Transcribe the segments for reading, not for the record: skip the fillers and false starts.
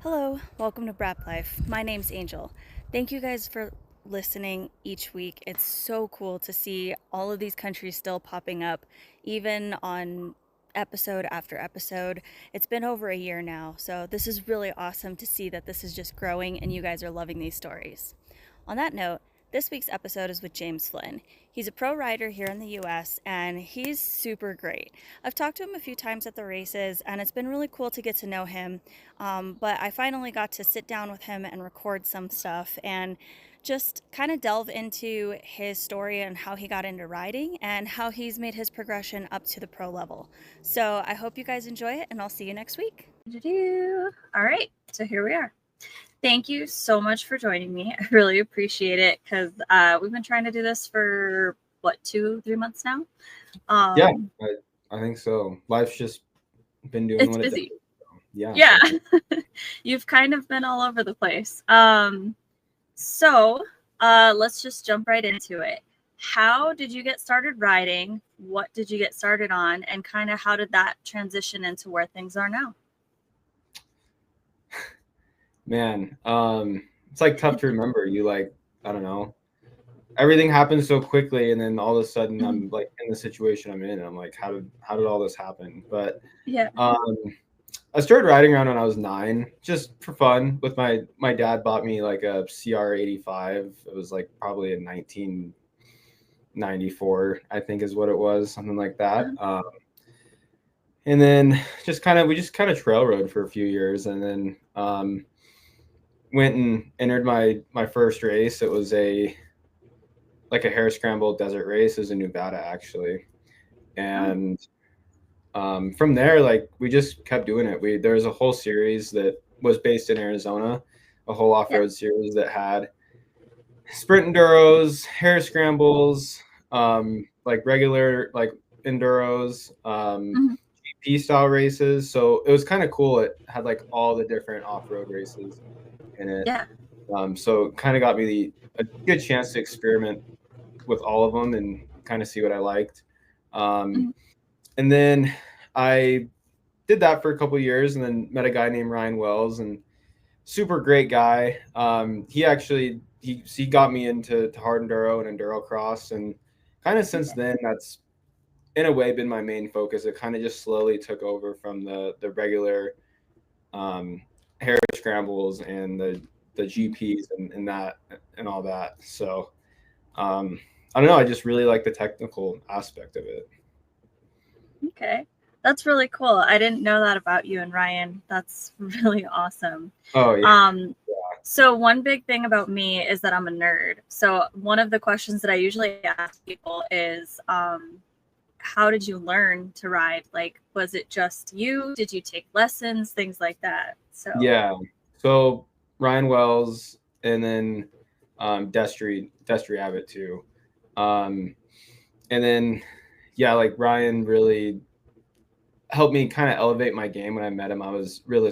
Hello, welcome to Brap Life. My name's Angel. Thank you guys for listening each week. It's so cool to see all of these countries still popping up, even on episode after episode. It's been over a year now, so this is really awesome to see that this is just growing and you guys are loving these stories. On that note, this week's episode is with James Flynn. He's a pro rider here in the US and he's super great. I've talked to him a few times at the races and it's been really cool to get to know him. But I finally got to sit down with him and record some stuff and just kind of delve into his story and how he got into riding and how he's made his progression up to the pro level. So I hope you guys enjoy it and I'll see you next week. All right, so here we are. Thank you so much for joining me. I really appreciate it because we've been trying to do this for, 2-3 months now? Yeah, I think so. Life's just been doing it's what busy. It does. Yeah. You've kind of been all over the place. So let's just jump right into it. How did you get started riding? What did you get started on? And kind of how did that transition into where things are now? Man, it's like tough to remember. I don't know. Everything happens so quickly, and then all of a sudden I'm like in the situation I'm in. And I'm like, how did all this happen? But yeah, I started riding around when I was 9, just for fun. With my dad bought me like a CR85. It was like probably a 1994, I think is what it was, something like that. And then we just kind of trail rode for a few years, and then went and entered my first race. It was a hare scramble desert race. It was in Nevada, actually. And from there, like, we just kept doing it. There was a whole series that was based in Arizona, a whole off-road series that had sprint enduros, hare scrambles, like regular like enduros, GP style races. So it was kind of cool. It had like all the different off-road races in it. Yeah. So it kind of got me a good chance to experiment with all of them and kind of see what I liked. And then I did that for a couple of years, and then met a guy named Ryan Wells, and super great guy. He got me into hard enduro and enduro cross, and kind of since then that's in a way been my main focus. It kind of just slowly took over from the regular hare scrambles and the GPs and that and all that. So I don't know. I just really like the technical aspect of it. Okay. That's really cool. I didn't know that about you and Ryan. That's really awesome. Oh, yeah. So one big thing about me is that I'm a nerd. So one of the questions that I usually ask people is, how did you learn to ride? Like, was it just you? Did you take lessons? Things like that. So yeah. So Ryan Wells, and then Destry Abbott too. And then like Ryan really helped me kind of elevate my game. When I met him, I was probably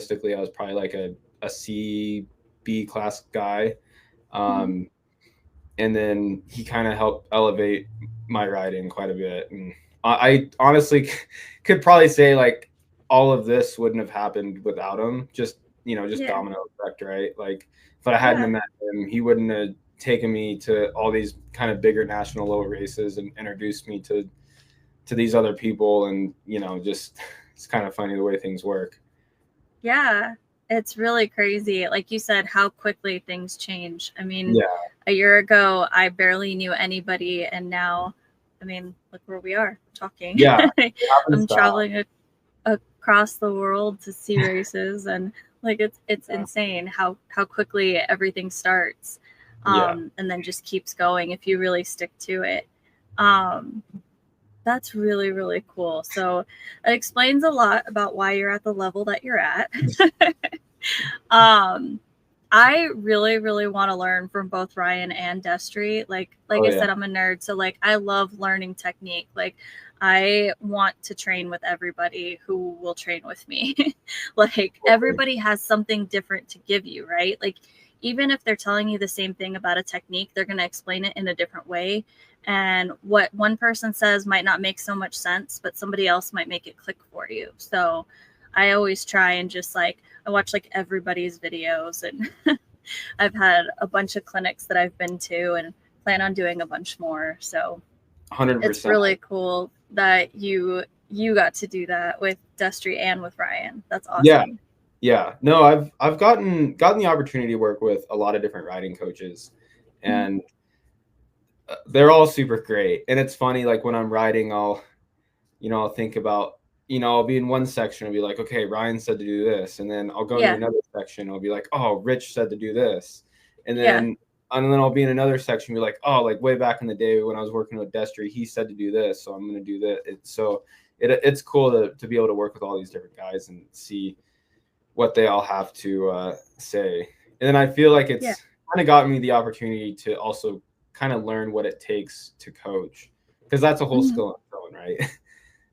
like a C, B class guy. And then he kind of helped elevate my riding quite a bit. And I honestly could probably say like all of this wouldn't have happened without him. Just domino effect, right? Like if I hadn't met him, he wouldn't have taken me to all these kind of bigger national low races and introduced me to these other people. And just it's kind of funny the way things work. Yeah, it's really crazy. Like you said, how quickly things change. I mean, a year ago, I barely knew anybody. And now, I mean, look where we are talking. Yeah. I'm traveling across the world to see races. And like, it's insane how quickly everything starts. And then just keeps going if you really stick to it. That's really, really cool. So it explains a lot about why you're at the level that you're at. I really, really want to learn from both Ryan and Destry. Like I said, I'm a nerd. So like, I love learning technique. Like I want to train with everybody who will train with me. Like everybody has something different to give you, right? Like even if they're telling you the same thing about a technique, they're going to explain it in a different way. And what one person says might not make so much sense, but somebody else might make it click for you. So I always try and just like, I watch like everybody's videos, and I've had a bunch of clinics that I've been to and plan on doing a bunch more. So 100%. it's really cool that you got to do that with Destry and with Ryan. That's awesome. Yeah. No, I've gotten the opportunity to work with a lot of different riding coaches, and they're all super great. And it's funny, like when I'm riding, I'll think about, I'll be in one section and be like, okay, Ryan said to do this. And then I'll go into another section and I'll be like, oh, Rich said to do this. And then I'll be in another section and be like, oh, like way back in the day when I was working with Destry, he said to do this. So I'm going to do that. It's cool to be able to work with all these different guys and see what they all have to say. And then I feel like it's kind of gotten me the opportunity to also kind of learn what it takes to coach, because that's a whole skill on its own, right?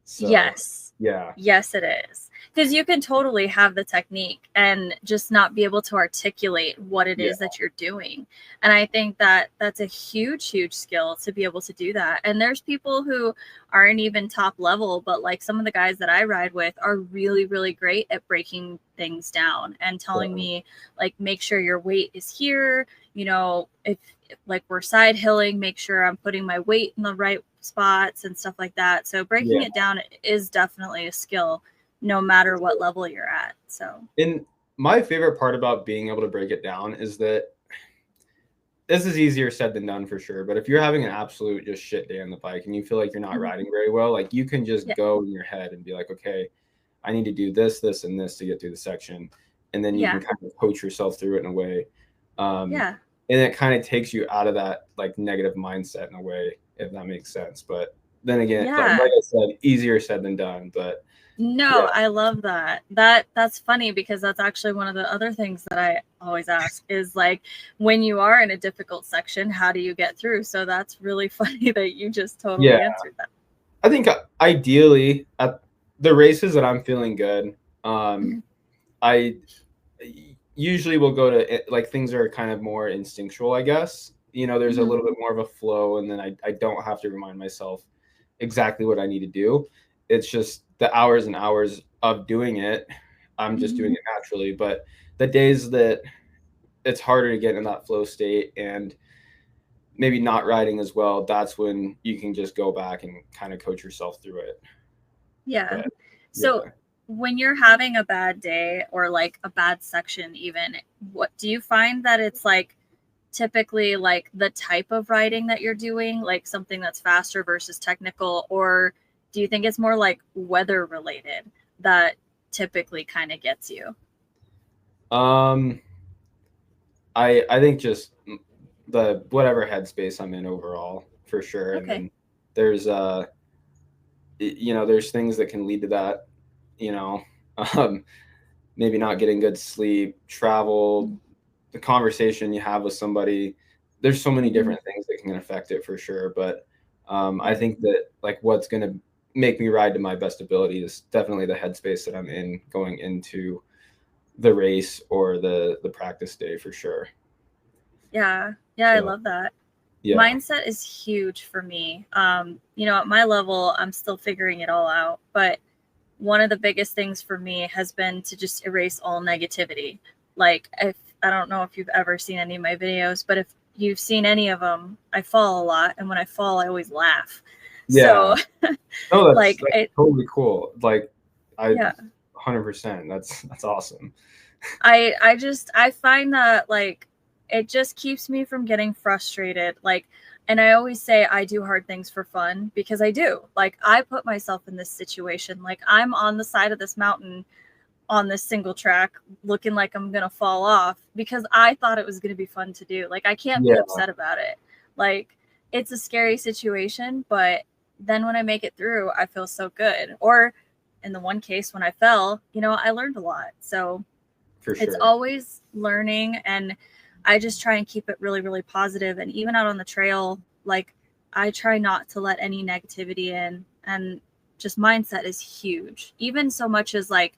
So, yes. Yeah. Yes, it is. Because you can totally have the technique and just not be able to articulate what it is that you're doing. And I think that that's a huge, huge skill to be able to do that. And there's people who aren't even top level, but like some of the guys that I ride with are really, really great at breaking things down and telling me, like, make sure your weight is here. If like we're side hilling, make sure I'm putting my weight in the right spots and stuff like that. So breaking it down is definitely a skill, no matter what level you're at. So, and my favorite part about being able to break it down is that this is easier said than done for sure. But if you're having an absolute just shit day on the bike and you feel like you're not riding very well, like you can just go in your head and be like, okay, I need to do this, this, and this to get through the section. And then you can kind of coach yourself through it in a way. And it kind of takes you out of that like negative mindset in a way, if that makes sense. But then again, like I said, easier said than done. But no, I love that. That's funny, because that's actually one of the other things that I always ask is like, when you are in a difficult section, how do you get through? So that's really funny that you just totally answered that. I think ideally at the races that I'm feeling good, I usually will go to like things are kind of more instinctual, I guess. There's a little bit more of a flow, and then I don't have to remind myself exactly what I need to do. It's just the hours and hours of doing it. I'm just doing it naturally. But the days that it's harder to get in that flow state and maybe not riding as well, that's when you can just go back and kind of coach yourself through it. But, so when you're having a bad day or like a bad section, even, what do you find that it's like typically like the type of riding that you're doing, like something that's faster versus technical, or do you think it's more like weather related that typically kind of gets you? I think just the whatever headspace I'm in overall, for sure. And then there's there's things that can lead to that, maybe not getting good sleep, travel, the conversation you have with somebody. There's so many different things that can affect it for sure. But I think that like what's going to make me ride to my best ability is definitely the headspace that I'm in going into the race or the practice day, for sure. I love that. Mindset is huge for me. At my level, I'm still figuring it all out, but one of the biggest things for me has been to just erase all negativity. Like, I don't know if you've ever seen any of my videos, but if you've seen any of them, I fall a lot, and when I fall, I always laugh. So no, that's totally cool. Like, 100%. That's awesome. I find that like it just keeps me from getting frustrated. Like, and I always say I do hard things for fun, because I do. Like, I put myself in this situation. Like, I'm on the side of this mountain on this single track looking like I'm going to fall off because I thought it was going to be fun to do. Like, I can't be upset about it. Like, it's a scary situation, but then when I make it through, I feel so good. Or in the one case when I fell, I learned a lot. So it's always learning, and I just try and keep it really, really positive. And even out on the trail, like, I try not to let any negativity in, and just mindset is huge. Even so much as like,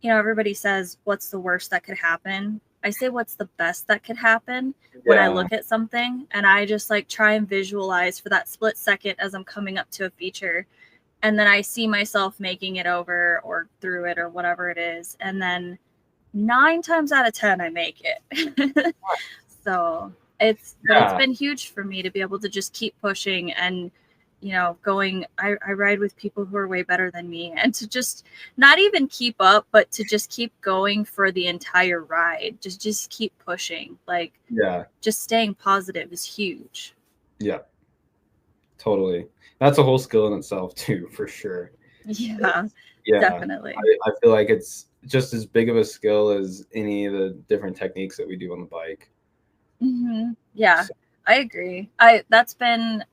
everybody says, what's the worst that could happen? I say, what's the best that could happen when I look at something, and I just like try and visualize for that split second as I'm coming up to a feature, and then I see myself making it over or through it or whatever it is, and then 9 times out of 10 I make it. So it's been huge for me to be able to just keep pushing and, you know, going. I ride with people who are way better than me, and to just not even keep up, but to just keep going for the entire ride. Just keep pushing. Like, just staying positive is huge. Yeah, totally. That's a whole skill in itself too, for sure. Yeah, definitely. I feel like it's just as big of a skill as any of the different techniques that we do on the bike. Yeah, so. I agree. That's been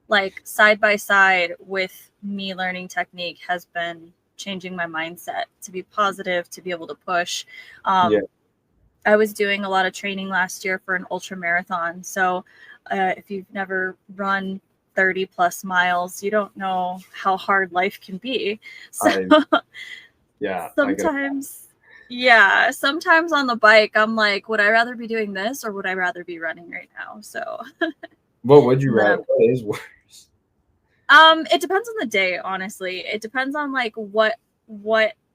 like side by side with me learning technique has been changing my mindset to be positive, to be able to push. I was doing a lot of training last year for an ultra marathon. So if you've never run 30 plus miles, you don't know how hard life can be. So sometimes on the bike, I'm like, would I rather be doing this or would I rather be running right now? So what would you rather? What is worse? It depends on the day, honestly. It depends on like what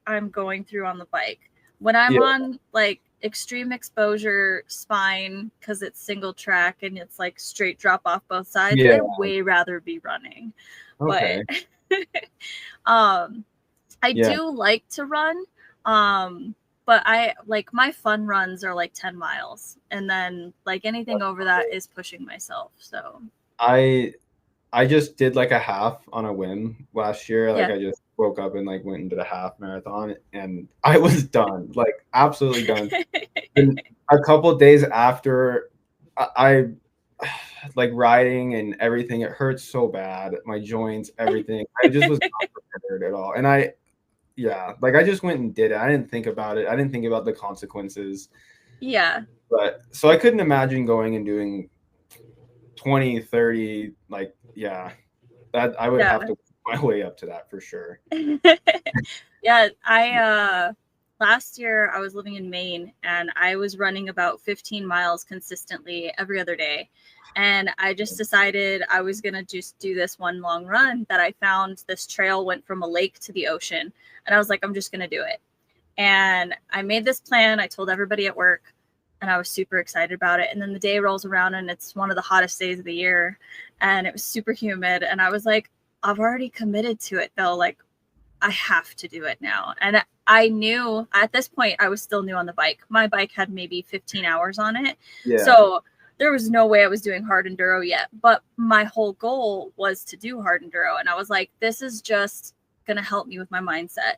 I'm going through on the bike. When I'm on like extreme exposure spine, because it's single track and it's like straight drop off both sides, I'd way rather be running. Okay. But I do like to run. But I like my fun runs are like 10 miles, and then like anything over that is pushing myself. So I just did like a half on a whim last year. Like I just woke up and like went and did a half marathon, and I was done, like absolutely done. And a couple of days after, I like riding and everything, it hurts so bad, my joints, everything. I just was not prepared at all, and I just went and did it. I didn't think about it. I didn't think about the consequences. But so I couldn't imagine going and doing 20, 30, like, that I would have to work my way up to that for sure. Last year I was living in Maine, and I was running about 15 miles consistently every other day. And I just decided I was going to just do this one long run that I found. This trail went from a lake to the ocean, and I was like, I'm just going to do it. And I made this plan. I told everybody at work, and I was super excited about it. And then the day rolls around, and it's one of the hottest days of the year, and it was super humid. And I was like, I've already committed to it though. Like, I have to do it now. And I knew at this point, I was still new on the bike. My bike had maybe 15 hours on it. So there was no way I was doing hard enduro yet. But my whole goal was to do hard enduro. And I was like, this is just going to help me with my mindset.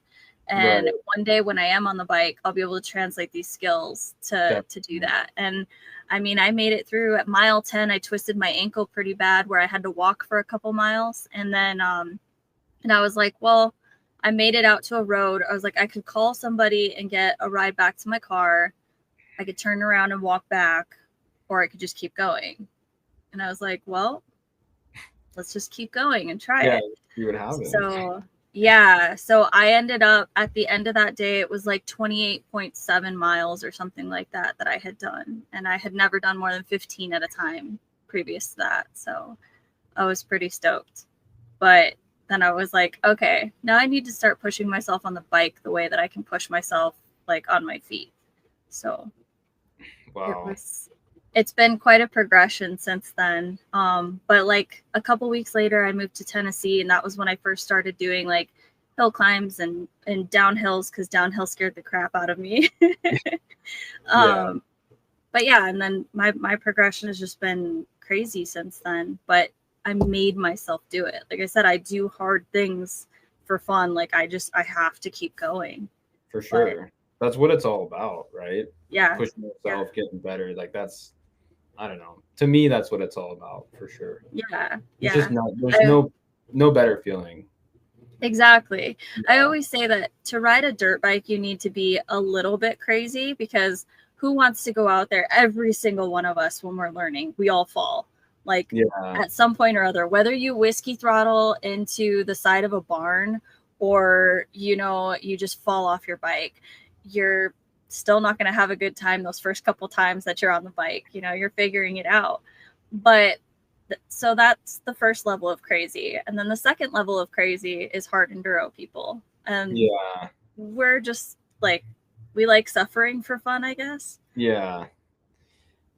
And one day when I am on the bike, I'll be able to translate these skills to do that. And I mean, I made it through. At mile 10, I twisted my ankle pretty bad where I had to walk for a couple miles. And then, and I was like, well, I made it out to a road. I was like, I could call somebody and get a ride back to my car. I could turn around and walk back, or I could just keep going. And I was like, well, let's just keep going and try it. See what happens. So I ended up at the end of that day, it was like 28.7 miles or something like that I had done. And I had never done more than 15 at a time previous to that. So I was pretty stoked. But then I was like, okay, now I need to start pushing myself on the bike the way that I can push myself like on my feet. So it's been quite a progression since then. But like a couple weeks later, I moved to Tennessee, and that was when I first started doing like hill climbs and downhills, because downhill scared the crap out of me. But and then my progression has just been crazy since then. But I made myself do it. Like I said, I do hard things for fun. Like I have to keep going. For sure. That's what it's all about, right? Yeah. Pushing yourself, getting better. Like that's, I don't know. To me, that's what it's all about for sure. It's just there's no better feeling. Exactly. I always say that to ride a dirt bike, you need to be a little bit crazy, because who wants to go out there? Every single one of us, when we're learning, we all fall. Like at some point or other, whether you whiskey throttle into the side of a barn or, you know, you just fall off your bike, you're still not going to have a good time those first couple times that you're on the bike. You know, you're figuring it out. But So that's the first level of crazy. And then the second level of crazy is hard enduro people. And Yeah. we're just like, we like suffering for fun, I guess. Yeah.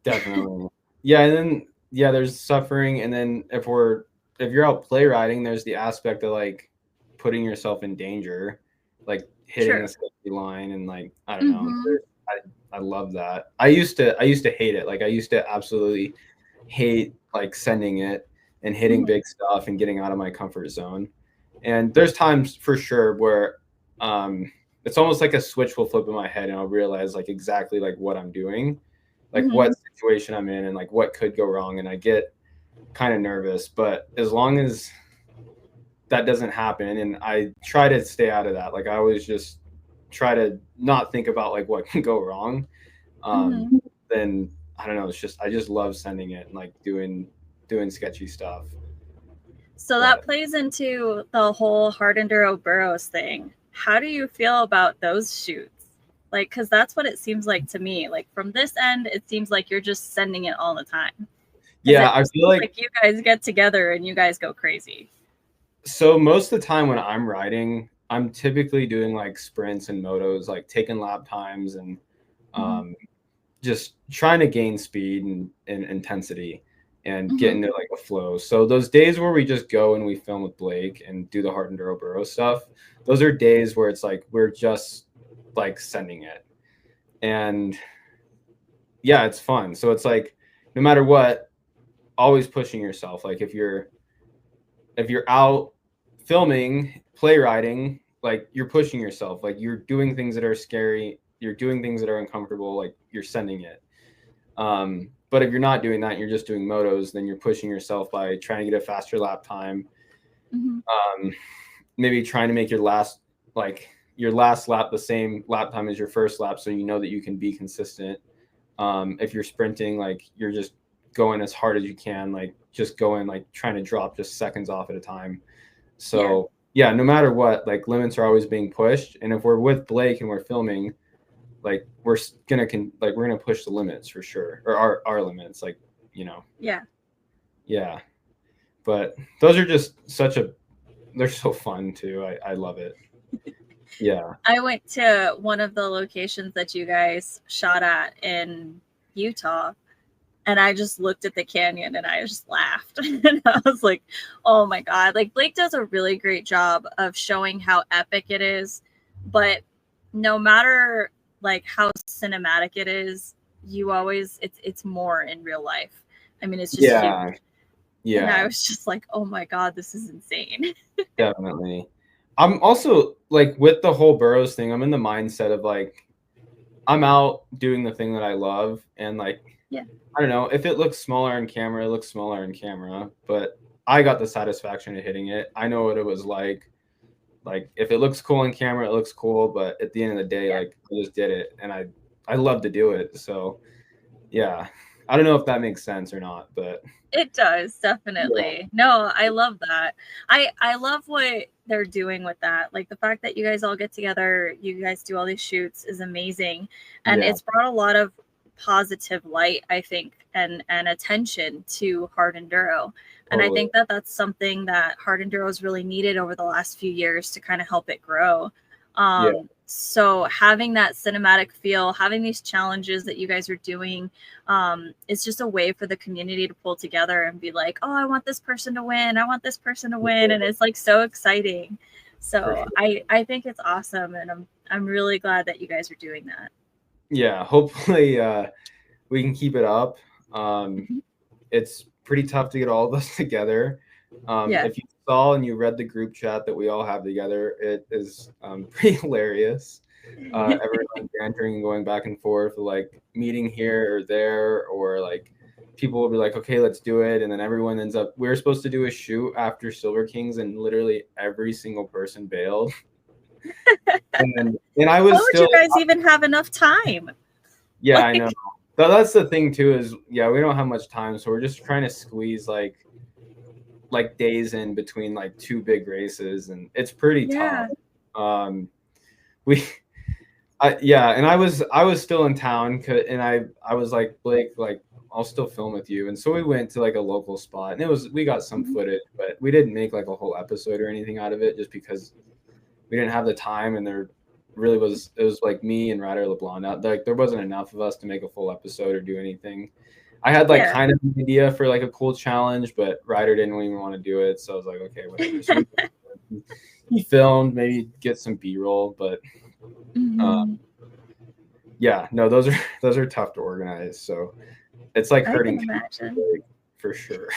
Definitely. Yeah, and then there's suffering, and then if you're out play riding, there's the aspect of like putting yourself in danger, like hitting True. the safety line, and like I don't know. Mm-hmm. I love that. I used to hate it. Like I used to absolutely hate like sending it and hitting Mm-hmm. big stuff and getting out of my comfort zone. And there's times for sure where it's almost like a switch will flip in my head and I'll realize like exactly like what I'm doing, like Mm-hmm. what situation I'm in and like what could go wrong, and I get kind of nervous. But as long as that doesn't happen, and I try to stay out of that, like I always just try to not think about like what can go wrong, Mm-hmm. then I don't know, it's just I just love sending it and like doing sketchy stuff. So that plays into the whole hard enduro burrows thing. How do you feel about those shoots? Like, because that's what it seems like to me. Like from this end, it seems like you're just sending it all the time. Yeah, I feel like you guys get together and you guys go crazy. So most of the time when I'm riding, I'm typically doing like sprints and motos, like taking lap times and just trying to gain speed and intensity and get into like a flow. So those days where we just go and we film with Blake and do the hard enduro burrow stuff, those are days where it's like we're just like sending it. And yeah, it's fun. So it's like no matter what, always pushing yourself. Like if you're out filming, play riding, like you're pushing yourself, like you're doing things that are scary, you're doing things that are uncomfortable, like you're sending it. But if you're not doing that, you're just doing motos, then you're pushing yourself by trying to get a faster lap time. Maybe trying to make your last lap the same lap time as your first lap, so you know that you can be consistent. If you're sprinting, like you're just going as hard as you can, like just going, like trying to drop just seconds off at a time. So yeah, no matter what, like limits are always being pushed. And if we're with Blake and we're filming, like we're gonna push the limits for sure, or our limits, like, you know. Yeah, but those are just they're so fun too. I love it. Yeah. I went to one of the locations that you guys shot at in Utah, and I just looked at the canyon and I just laughed. And I was like, oh my God. Like Blake does a really great job of showing how epic it is. But no matter like how cinematic it is, it's more in real life. I mean, it's just huge. Yeah. And I was just like, oh my God, this is insane. Definitely. I'm also like with the whole burrows thing, I'm in the mindset of like I'm out doing the thing that I love, and like I don't know, if it looks smaller on camera, it looks smaller on camera, but I got the satisfaction of hitting it. I know what it was like. Like if it looks cool on camera, it looks cool, but at the end of the day, like I just did it, and I love to do it. So yeah, I don't know if that makes sense or not, but it does, definitely. No, I love that. I love what they're doing with that. Like the fact that you guys all get together, you guys do all these shoots is amazing, and it's brought a lot of positive light, I think, and attention to hard enduro. And I think that that's something that hard enduro has really needed over the last few years to kind of help it grow. So having that cinematic feel, having these challenges that you guys are doing, it's just a way for the community to pull together and be like, oh, I want this person to win. I want this person to win. And it's like so exciting. So I think it's awesome. And I'm really glad that you guys are doing that. Yeah, hopefully we can keep it up. It's pretty tough to get all of us together. If you saw and you read the group chat that we all have together, it is pretty hilarious. Everyone bantering and going back and forth, like meeting here or there, or like people will be like, okay, let's do it. And then everyone ends up, we were supposed to do a shoot after Silver Kings, and literally every single person bailed. and I was How would you guys even have enough time? Yeah, I know. But that's the thing too, is we don't have much time, so we're just trying to squeeze like days in between like two big races, and it's pretty tough. and I was still in town, and I was like, Blake, like, I'll still film with you. And so we went to like a local spot, and we got some footage, but we didn't make like a whole episode or anything out of it, just because we didn't have the time, and it was like me and Ryder LeBlanc out. Like, there wasn't enough of us to make a full episode or do anything. I had like kind of an idea for like a cool challenge, but Ryder didn't even want to do it. So I was like, okay, whatever. So he filmed, maybe get some B-roll, but yeah, no, those are tough to organize. So it's like hurting for sure.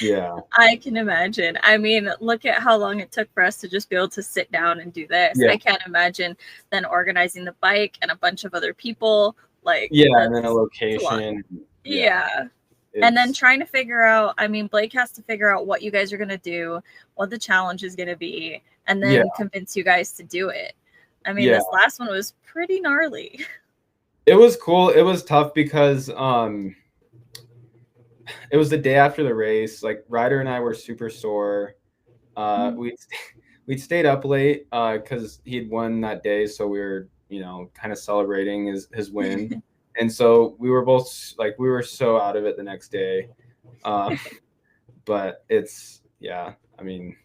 Yeah, I can imagine. I mean, look at how long it took for us to just be able to sit down and do this. I can't imagine then organizing the bike and a bunch of other people. Like, and then a location. And then trying to figure out, I mean, Blake has to figure out what you guys are going to do, what the challenge is going to be, and then convince you guys to do it. I mean, this last one was pretty gnarly. It was cool. It was tough because it was the day after the race. Like, Ryder and I were super sore. We'd stayed up late because he'd won that day, so we were, kind of celebrating his win. And so we were both like, we were so out of it the next day. But it's, I mean,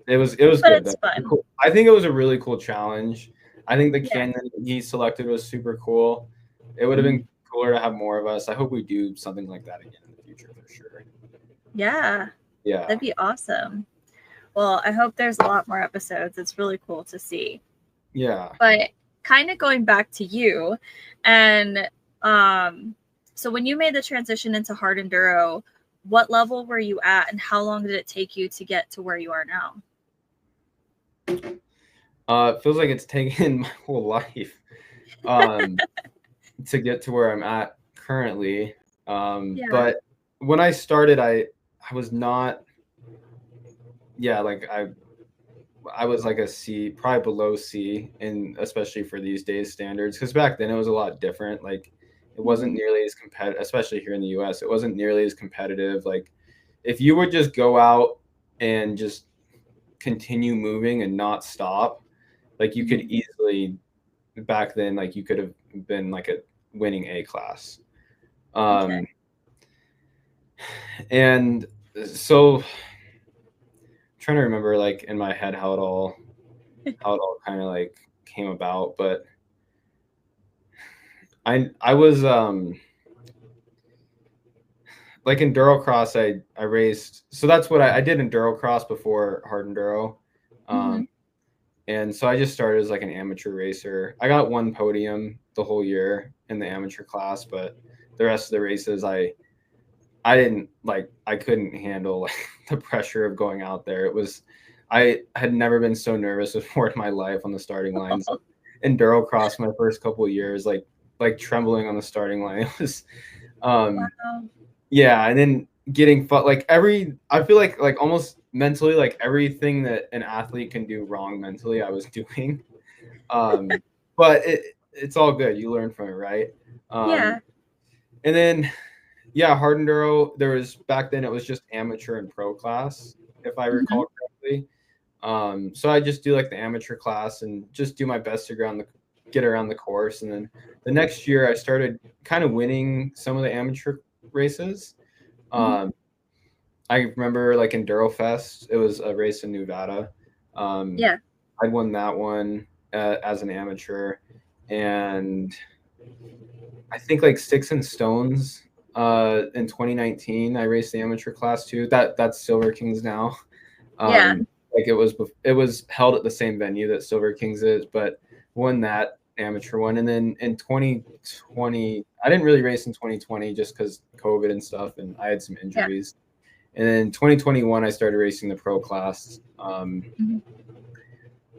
it was good. It's fun. Cool. I think it was a really cool challenge. I think the canyon he selected was super cool. It would have been cooler to have more of us. I hope we do something like that again in the future for sure. Yeah, that'd be awesome. Well, I hope there's a lot more episodes. It's really cool to see. Yeah. But kind of going back to you, and so when you made the transition into hard enduro, what level were you at, and how long did it take you to get to where you are now? It feels like it's taken my whole life to get to where I'm at currently. But when I started, I was not, like I was like a C, probably below C, and especially for these days standards, because back then it was a lot different. Like, it wasn't nearly as competitive, especially here in the US. It wasn't nearly as competitive. Like, if you would just go out and just continue moving and not stop, like, you could easily, back then, like, you could have been like a winning A class. And so, trying to remember, like, in my head how it all kind of like came about, but I was like, enduro cross, I raced, so that's what I did enduro cross before hard enduro. And so I just started as like an amateur racer. I got one podium the whole year in the amateur class, but the rest of the races I didn't, like, I couldn't handle, like, the pressure of going out there. I had never been so nervous before in my life on the starting line. So enduro cross, my first couple of years, like trembling on the starting line. It was, and then getting like I feel like almost mentally, like, everything that an athlete can do wrong mentally, I was doing. But it's all good. You learn from it, right? And then, hard enduro, there was, back then it was just amateur and pro class, if I recall correctly. So I just do like the amateur class and just do my best to get around the course. And then the next year I started kind of winning some of the amateur races. I remember, like, Enduro Fest, it was a race in Nevada. I won that one as an amateur, and I think like Sticks and Stones in 2019 I raced the amateur class too. That's Silver Kings now. Like, it was held at the same venue that Silver Kings is, but won that amateur one. And then in 2020, I didn't really race in 2020 just because COVID and stuff, and I had some injuries. And then 2021 I started racing the pro class,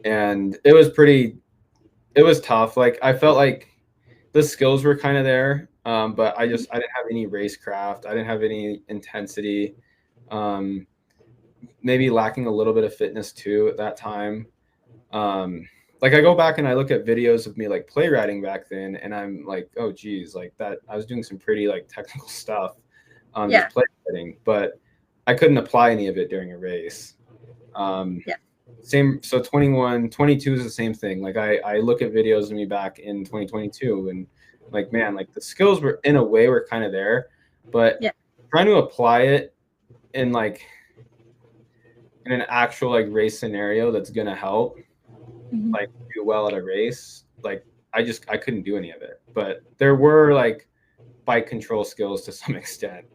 and it was tough. Like, I felt like the skills were kind of there, but I didn't have any racecraft. I didn't have any intensity. Maybe lacking a little bit of fitness too at that time. Like, I go back and I look at videos of me, like, play riding back then, and I'm like, oh geez, like, that I was doing some pretty, like, technical stuff just play riding, but I couldn't apply any of it during a race. same. So 21, 22 is the same thing. Like I look at videos of me back in 2022 and like, man, like the skills were in a way were kind of there, but Yeah. trying to apply it in like in an actual like race scenario that's gonna help like do well at a race, like I couldn't do any of it. But there were like bike control skills to some extent.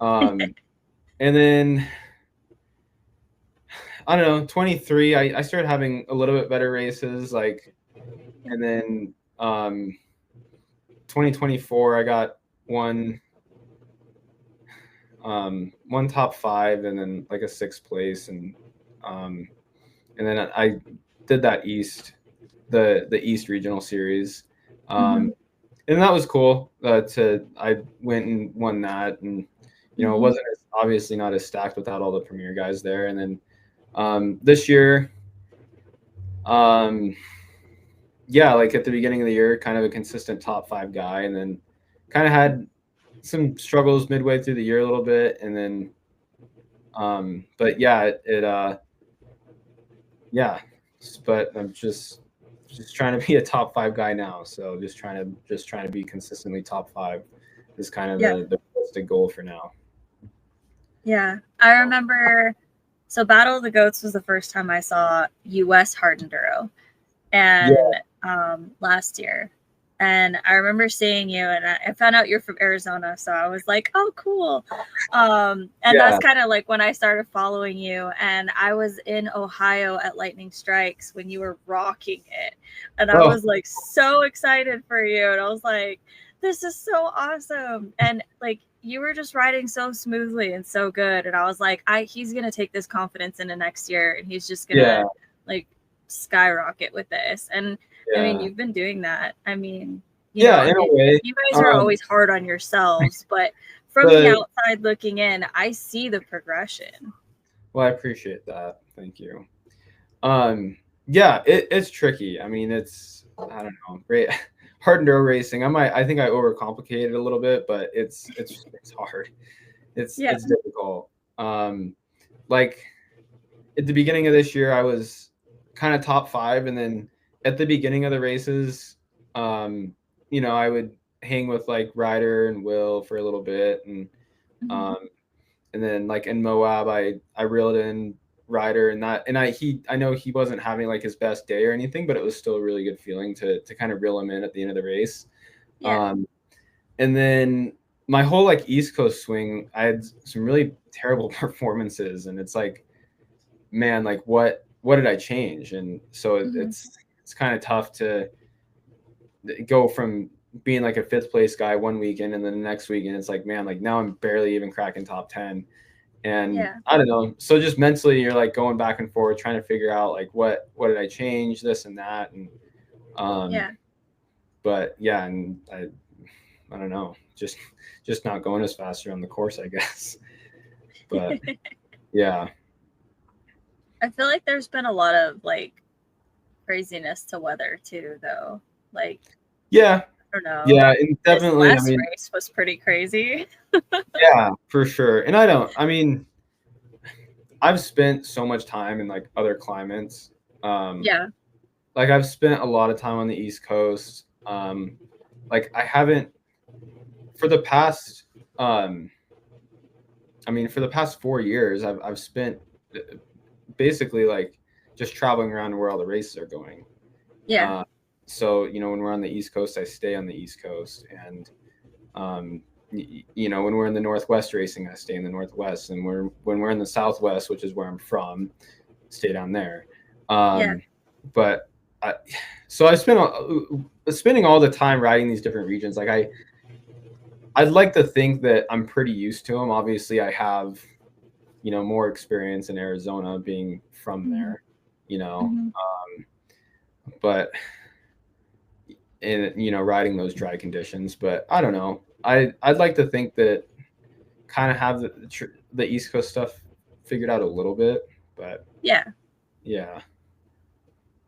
And then I don't know, 23, I started having a little bit better races, like, and then 2024 I got one one top 5 and then like a 6th place, and then I did that the East Regional Series, and that was cool. I went and won that, and you know it wasn't obviously not as stacked without all the premier guys there. And then this year, yeah, like at the beginning of the year, kind of a consistent top 5 guy, and then kind of had some struggles midway through the year a little bit, and then but yeah, yeah, but I'm just trying to be a top 5 guy now. So just trying to be consistently top 5 is kind of the realistic goal for now. Yeah, I remember. So Battle of the Goats was the first time I saw US Hard Enduro, and last year. And I remember seeing you, and I found out you're from Arizona, so I was like, "Oh, cool!" And that's kind of like when I started following you. And I was in Ohio at Lightning Strikes when you were rocking it, and I was like so excited for you. And I was like, "This is so awesome!" And like you were just riding so smoothly and so good. And I was like, he's gonna take this confidence into next year, and he's just gonna like skyrocket with this. And I mean, you've been doing that. I mean, you know, in a way, you guys are always hard on yourselves, but from the outside looking in, I see the progression. Well, I appreciate that. Thank you. Yeah, it's tricky. I mean, it's, I don't know, great. Hard enduro racing. I think I overcomplicated it a little bit, but it's hard. It's difficult. Like at the beginning of this year, I was kind of top 5, and then at the beginning of the races, you know, I would hang with like Ryder and Will for a little bit, and then like in Moab, I reeled in Ryder, and I know he wasn't having like his best day or anything, but it was still a really good feeling to kind of reel him in at the end of the race. And then my whole like East Coast swing, I had some really terrible performances, and it's like, man, like what did I change? And so it's kind of tough to go from being like a 5th place guy one weekend, and then the next weekend it's like, man, like now I'm barely even cracking top 10. And I don't know. So just mentally you're like going back and forth trying to figure out like what did I change, this and that. And but yeah, and I don't know, just not going as fast around the course, I guess. But yeah. I feel like there's been a lot of like craziness to weather too, though. Like, yeah, I don't know. Yeah, and definitely. This last race was pretty crazy. Yeah, for sure. And I mean, I've spent so much time in like other climates. Like I've spent a lot of time on the East Coast. Like I haven't for the past. I mean, for the past 4 years, I've spent basically like just traveling around where all the races are going. So you know, when we're on the East Coast, I stay on the East Coast, and you know, when we're in the Northwest racing, I stay in the Northwest, and when we're in the Southwest, which is where I'm from, stay down there. But so I spending all the time riding these different regions. Like I'd like to think that I'm pretty used to them. Obviously, I have, you know, more experience in Arizona being from there, you know, but in, you know, riding those dry conditions. But I don't know. I'd like to think that kind of have the East Coast stuff figured out a little bit, but yeah.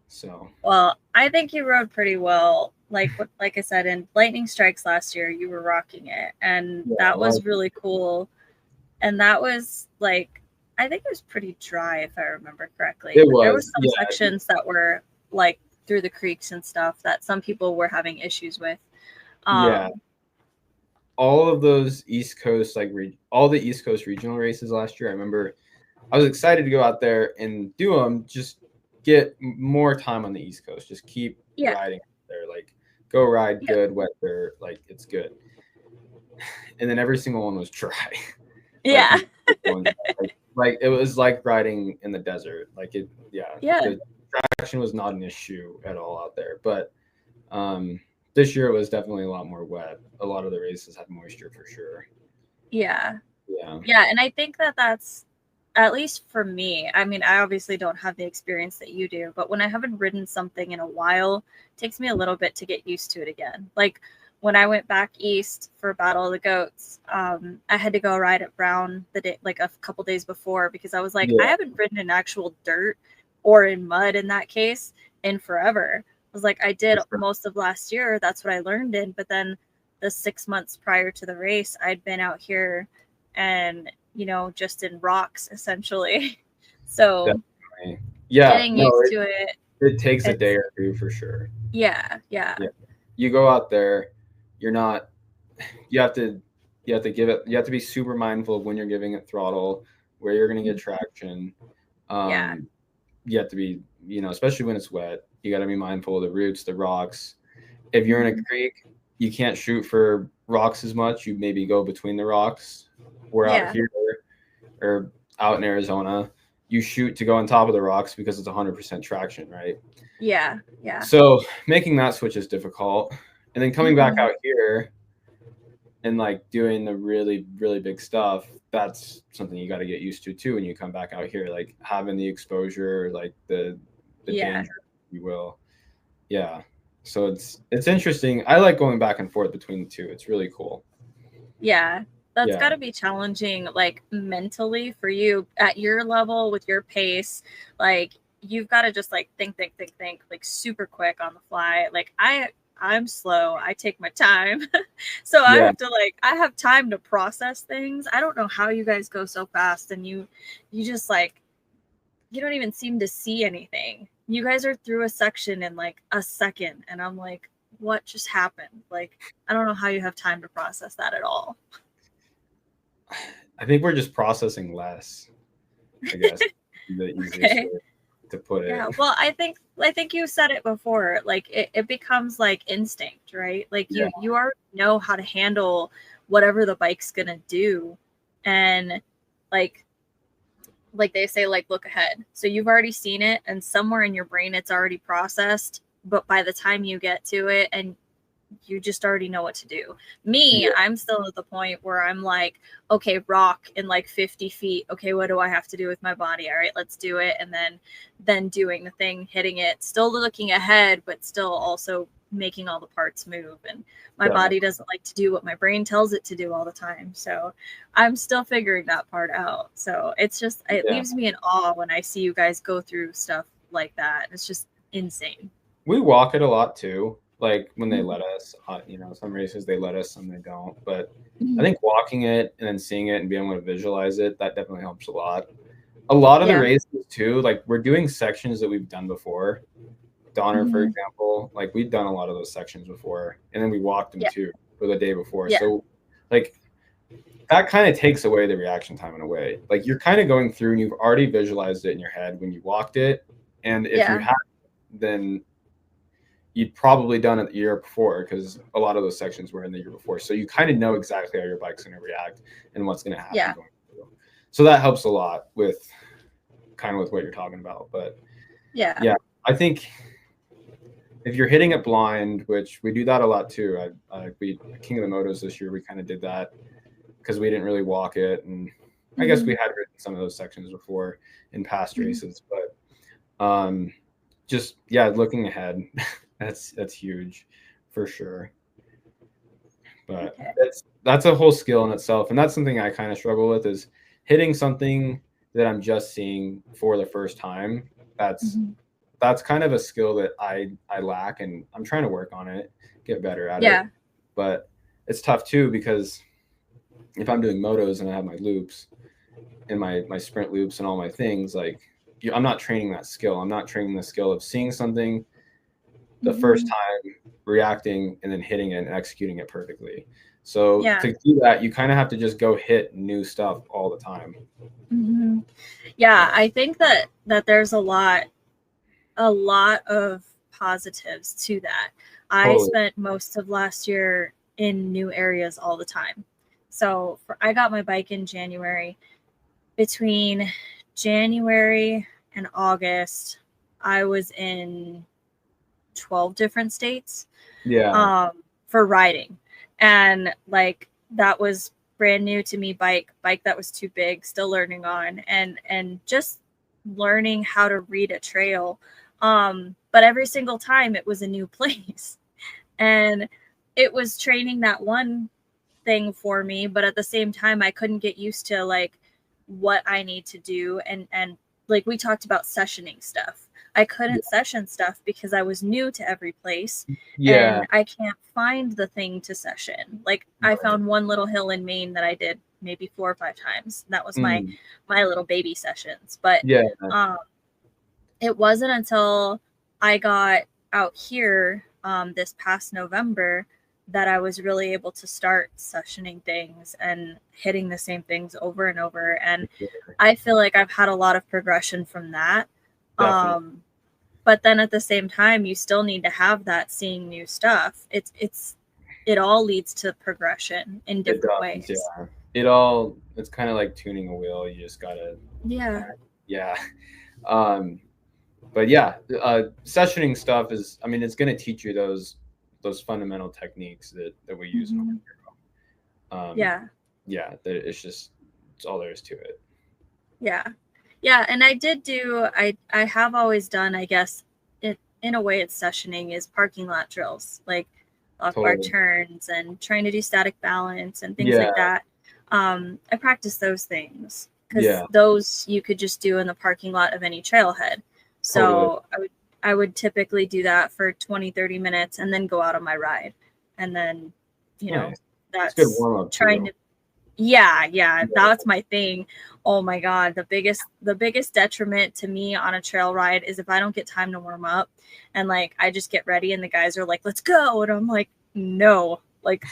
So well, I think you rode pretty well. Like I said, in Lightning Strikes last year, you were rocking it, and that was really cool. And that was like I think it was pretty dry if I remember correctly. It But there was was, some yeah, sections that were like through the creeks and stuff that some people were having issues with. yeah. Um, All of those East Coast, like all the East Coast regional races last year, I remember I was excited to go out there and do them. Just get more time on the East Coast. Just keep yeah, riding there. Like go ride yeah, good weather. Like it's good. And then every single one was dry. like yeah, you, like it was like riding in the desert. Like it, yeah. yeah, The traction was not an issue at all out there. But this year it was definitely a lot more wet. A lot of the races had moisture for sure. yeah, Yeah. yeah. And I think that that's, at least for me, I mean, I obviously don't have the experience that you do, but when I haven't ridden something in a while, it takes me a little bit to get used to it again. Like when I went back east for Battle of the Goats, I had to go ride at Brown the day, like a couple days before, because I was like, I Yeah. haven't ridden in actual dirt or in mud in that case in forever. I was like, I did For sure. most of last year. That's what I learned in. But then the 6 months prior to the race, I'd been out here and just in rocks essentially. So Definitely. Yeah. getting No, used to it, it takes a day it's or two for sure. yeah, yeah, Yeah. You go out there, you're not you have to give it, you have to be super mindful of when you're giving it throttle, where you're going to get traction. yeah, um you have to be, especially when it's wet, you got to be mindful of the roots, the rocks. If you're in a mhm, creek, you can't shoot for rocks as much. You maybe go between the rocks. We're out yeah, here or out in Arizona, you shoot to go on top of the rocks because it's 100% traction, right? yeah, yeah, So making that switch is difficult. And then coming back mhm, out here and like doing the really, really big stuff, that's something you got to get used to too when you come back out here, like having the exposure, like the yeah, danger, if you will. Yeah. So it's interesting. I like going back and forth between the two. It's really cool. yeah. That's got Yeah. to be challenging, like mentally for you at your level with your pace. Like you've got to just like think, like super quick on the fly. Like I'm slow. I take my time. So I Yeah. have to like I have time to process things. I don't know how you guys go so fast and you just like you don't even seem to see anything. You guys are through a section in like a second and I'm like what just happened? Like I don't know how you have time to process that at all. I think we're just processing less, I guess, the easiest Okay. way to put Yeah. it. Well, I think you said it before. Like it becomes like instinct, right? Like Yeah. you already know how to handle whatever the bike's gonna do. And like they say, like look ahead. So you've already seen it and somewhere in your brain it's already processed. But by the time you get to it and you just already know what to do. Me, Yeah. I'm still at the point where I'm like, okay, rock in like 50 feet. Okay, what do I have to do with my body? All right, let's do it. And then doing the thing, hitting it, still looking ahead, but still also making all the parts move. And my Definitely. body doesn't like to do what my brain tells it to do all the time. So I'm still figuring that part out. So it's just it Yeah. leaves me in awe when I see you guys go through stuff like that. It's just insane. We walk it a lot too. Like when they Mhm. let us, some races they let us, some they don't. But I Mhm. think walking it and then seeing it and being able to visualize it, that definitely helps a lot. A lot of the Yeah. races too, like we're doing sections that we've done before. Donner, for Mhm. example, like we've done a lot of those sections before, and then we walked them Yeah. too for the day before. Yeah. So, like that kind of takes away the reaction time in a way. Like you're kind of going through and you've already visualized it in your head when you walked it, and if you Yeah. have, then you'd probably done it the year before because a lot of those sections were in the year before. So you kind of know exactly how your bike's going to react and what's going to happen Yeah. going through. So that helps a lot with kind of with what you're talking about. But Yeah. yeah, I think if you're hitting it blind, which we do that a lot too. We King of the Motos this year, we kind of did that because we didn't really walk it, and I guess we Mhm. had ridden some of those sections before in past Mhm. races, but just yeah, looking ahead, that's huge for sure. But Okay. that's a whole skill in itself, and that's something I kind of struggle with is hitting something that I'm just seeing for the first time. That's Mhm. that's kind of a skill that I lack, and I'm trying to work on it, get better at it. Yeah. But it's tough too because if I'm doing motos and I have my loops, in my sprint loops and all my things, like I'm not training that skill. I'm not training the skill of seeing something the first time, reacting, and then hitting it and executing it perfectly. So to do that, you kind of have to just go hit new stuff all the time. Yeah, I think that there's a lot of positives to that. I spent most of last year in new areas all the time. So I got my bike in January. Between January and August, I was in 12 different states for riding. And like that was brand new to me, bike that was too big, still learning on, and just learning how to read a trail. But every single time it was a new place. And it was training that one thing for me, but at the same time I couldn't get used to like what I need to do, and like we talked about sessioning stuff. I couldn't session stuff because I was new to every place, and I can't find the thing to session. Like I found one little hill in Maine that I did maybe 4 or 5 times. That was my little baby sessions. But it wasn't until I got out here this past November that I was really able to start sessioning things and hitting the same things over and over. And I feel like I've had a lot of progression from that. But then at the same time, you still need to have that seeing new stuff. It all leads to progression in different ways. Yeah. It's kind of like tuning a wheel. You just gotta. But yeah, sessioning stuff is, I mean, it's going to teach you those fundamental techniques that we use in it's all there is to it. And I have always done, I guess in a way it's sessioning, is parking lot drills, like off bar turns and trying to do static balance and things like that. I practice those things because those you could just do in the parking lot of any trailhead. So I would typically do that for 20-30 minutes and then go out on my ride. And then, that's good warm-up trying too. That's my thing. Oh my God. The biggest detriment to me on a trail ride is if I don't get time to warm up, and like I just get ready and the guys are like, let's go. And I'm like, no, like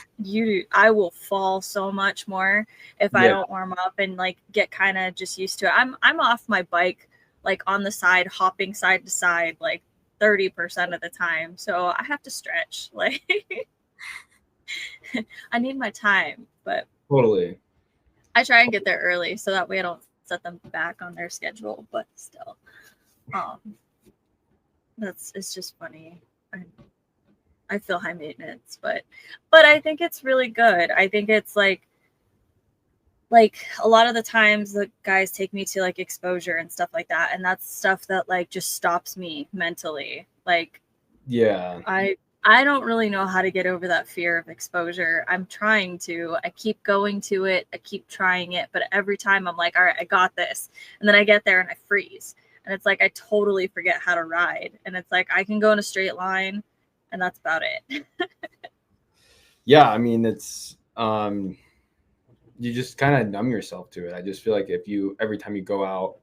I will fall so much more if I don't warm up and like get kind of just used to it. I'm off my bike, like on the side, hopping side to side, like 30% of the time. So I have to stretch. Like I need my time, but I try and get there early so that way I don't set them back on their schedule. But still, it's just funny. I feel high maintenance, but I think it's really good. I think it's like a lot of the times the guys take me to like exposure and stuff like that, and that's stuff that like just stops me mentally. Like I don't really know how to get over that fear of exposure. I'm trying to. I keep going to it. I keep trying it, but every time I'm like, all right, I got this. And then I get there and I freeze. And it's like I totally forget how to ride. And it's like I can go in a straight line and that's about it. Yeah, I mean, it's you just kind of numb yourself to it. I just feel like every time you go out,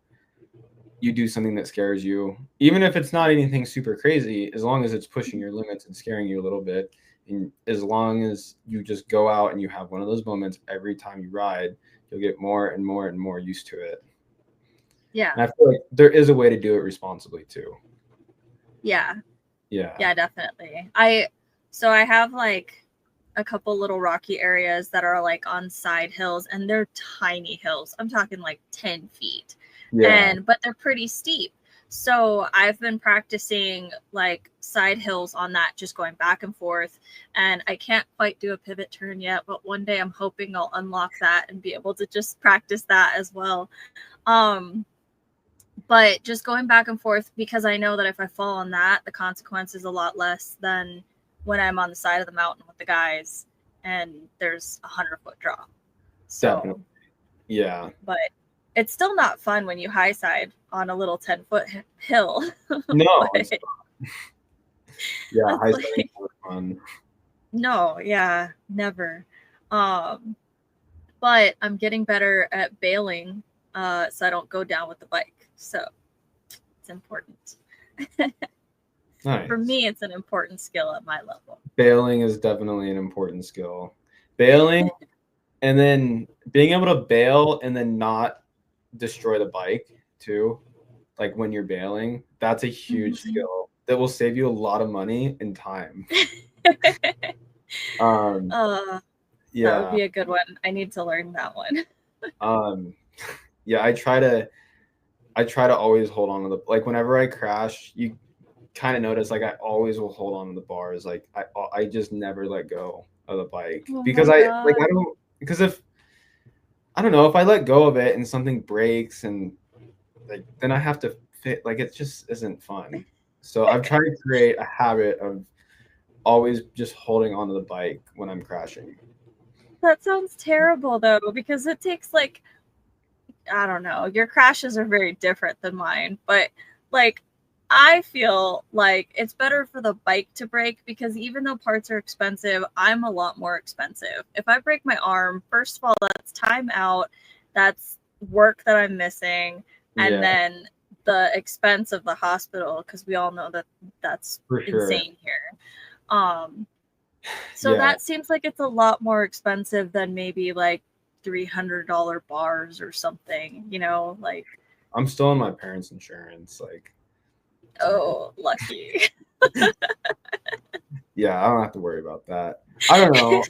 you do something that scares you, even if it's not anything super crazy, as long as it's pushing your limits and scaring you a little bit. And as long as you just go out and you have one of those moments every time you ride, you'll get more and more and more used to it. Yeah. And I feel like there is a way to do it responsibly too. Yeah, definitely. I have like a couple little rocky areas that are like on side hills, and they're tiny hills. I'm talking like 10 feet. But they're pretty steep. So I've been practicing like side hills on that, just going back and forth. And I can't quite do a pivot turn yet, but one day I'm hoping I'll unlock that and be able to just practice that as well. But just going back and forth, because I know that if I fall on that, the consequence is a lot less than when I'm on the side of the mountain with the guys and there's 100-foot drop. So, definitely. Yeah. But it's still not fun when you high side on a little 10-foot hill. No. Yeah, high side is more fun. No, never. But I'm getting better at bailing so I don't go down with the bike. So it's important. Nice. For me, it's an important skill at my level. Bailing is definitely an important skill. Bailing and then being able to bail and then not destroy the bike too. Like when you're bailing, that's a huge skill that will save you a lot of money and time. That would be a good one. I need to learn that one. Yeah, I try to always hold on to the, like whenever I crash, you kind of notice like I always will hold on to the bars. Like I just never let go of the bike because I don't, because if I don't know, if I let go of it and something breaks and like then I have to fit, like it just isn't fun. So I've tried to create a habit of always just holding onto the bike when I'm crashing. That sounds terrible though, because it takes like, I don't know, your crashes are very different than mine, but like I feel like it's better for the bike to break because even though parts are expensive, I'm a lot more expensive. If I break my arm, first of all, that's time out, that's work that I'm missing, and then the expense of the hospital, because we all know that that's insane here. So that seems like it's a lot more expensive than maybe like $300 bars or something, you know, like. I'm still on my parents' insurance, like. Oh, lucky. Yeah, I don't have to worry about that. I don't know.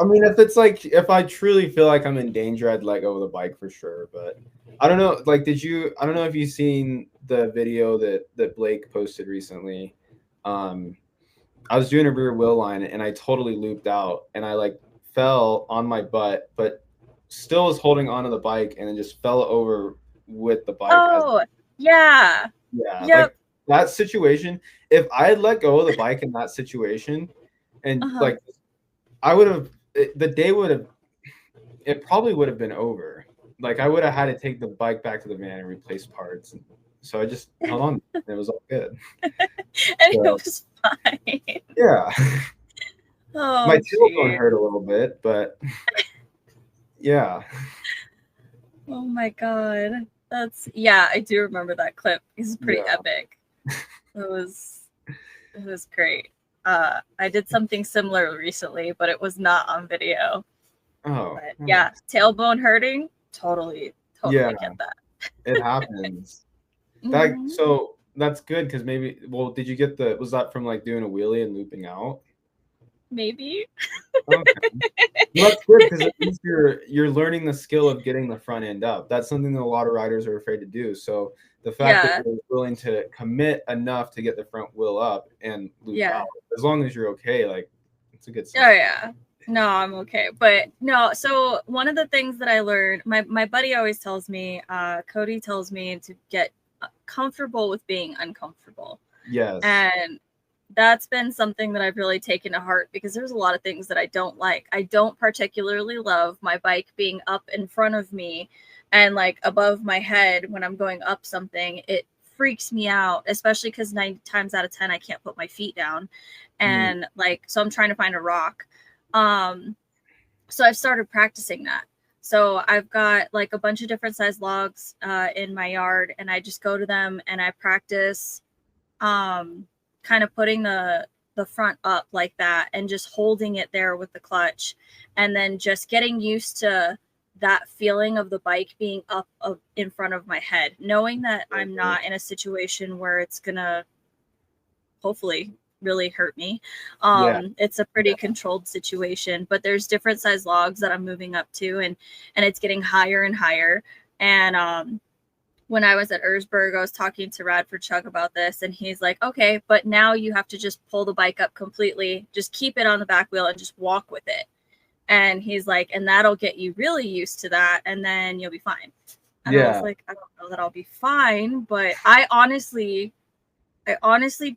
I mean, if it's like, if I truly feel like I'm in danger, I'd let go of the bike for sure. But I don't know. Like, I don't know if you've seen the video that Blake posted recently. I was doing a rear wheel line and I totally looped out and I like fell on my butt, but still was holding onto the bike and then just fell over with the bike. Oh, yeah. Yeah. Yep. Like that situation, if I had let go of the bike in that situation and like I would have, the day would have, it probably would have been over. Like I would have had to take the bike back to the van and replace parts. And so I just held on. And it was all good. And so, it was fine. Yeah. Oh, my tailbone hurt a little bit, but yeah. Oh my god. Yeah, I do remember that clip. It's pretty epic. It was great. I did something similar recently, but it was not on video. Oh. But yeah, tailbone hurting, totally get that. It happens. So that's good because maybe, well, did you get was that from like doing a wheelie and looping out? Maybe. Okay. Well, that's good because at least you're learning the skill of getting the front end up. That's something that a lot of riders are afraid to do. So the fact that you're willing to commit enough to get the front wheel up and loop out, as long as you're okay, like it's a good sign. Oh yeah. No, I'm okay. But no, so one of the things that I learned, my buddy always tells me, Cody tells me to get comfortable with being uncomfortable. Yes. And that's been something that I've really taken to heart because there's a lot of things that I don't like. I don't particularly love my bike being up in front of me and like above my head when I'm going up something. It freaks me out, especially because 9 times out of 10 I can't put my feet down. And like, so I'm trying to find a rock. So I've started practicing that. So I've got like a bunch of different size logs in my yard and I just go to them and I practice kind of putting the front up like that and just holding it there with the clutch and then just getting used to that feeling of the bike being up in front of my head, knowing that I'm not in a situation where it's gonna hopefully really hurt me. It's a pretty controlled situation, but there's different size logs that I'm moving up to and it's getting higher and higher. And when I was at Erzberg, I was talking to Radford Chuck about this, and he's like, okay, but now you have to just pull the bike up completely, just keep it on the back wheel and just walk with it. And he's like, and that'll get you really used to that, and then you'll be fine. And I was like, I don't know that I'll be fine, but I honestly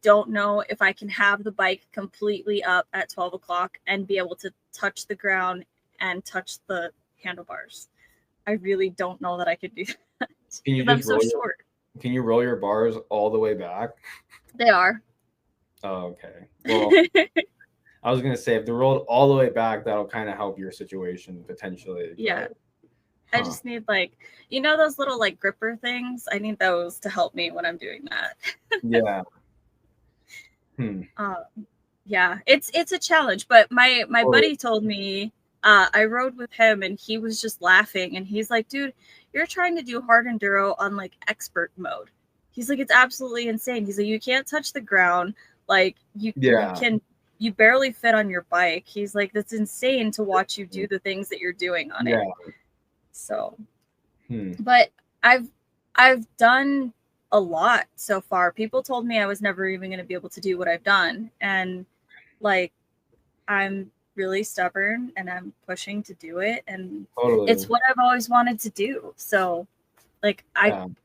don't know if I can have the bike completely up at 12 o'clock and be able to touch the ground and touch the handlebars. I really don't know that I could do that. Can you just short. Can you roll your bars all the way back? They are. Oh, okay. Well, I was gonna say if they're rolled all the way back, that'll kind of help your situation potentially. Yeah. I just need like, you know, those little like gripper things. I need those to help me when I'm doing that. Yeah. Yeah, it's a challenge. But my Totally. buddy told me, I rode with him and he was just laughing and he's like, dude, you're trying to do hard enduro on like expert mode. He's like, it's absolutely insane. He's like, you can't touch the ground. Like you barely fit on your bike. He's like, that's insane to watch you do the things that you're doing on it. So, but I've done a lot so far. People told me I was never even going to be able to do what I've done. And like, I'm really stubborn and I'm pushing to do it. And it's what I've always wanted to do. So like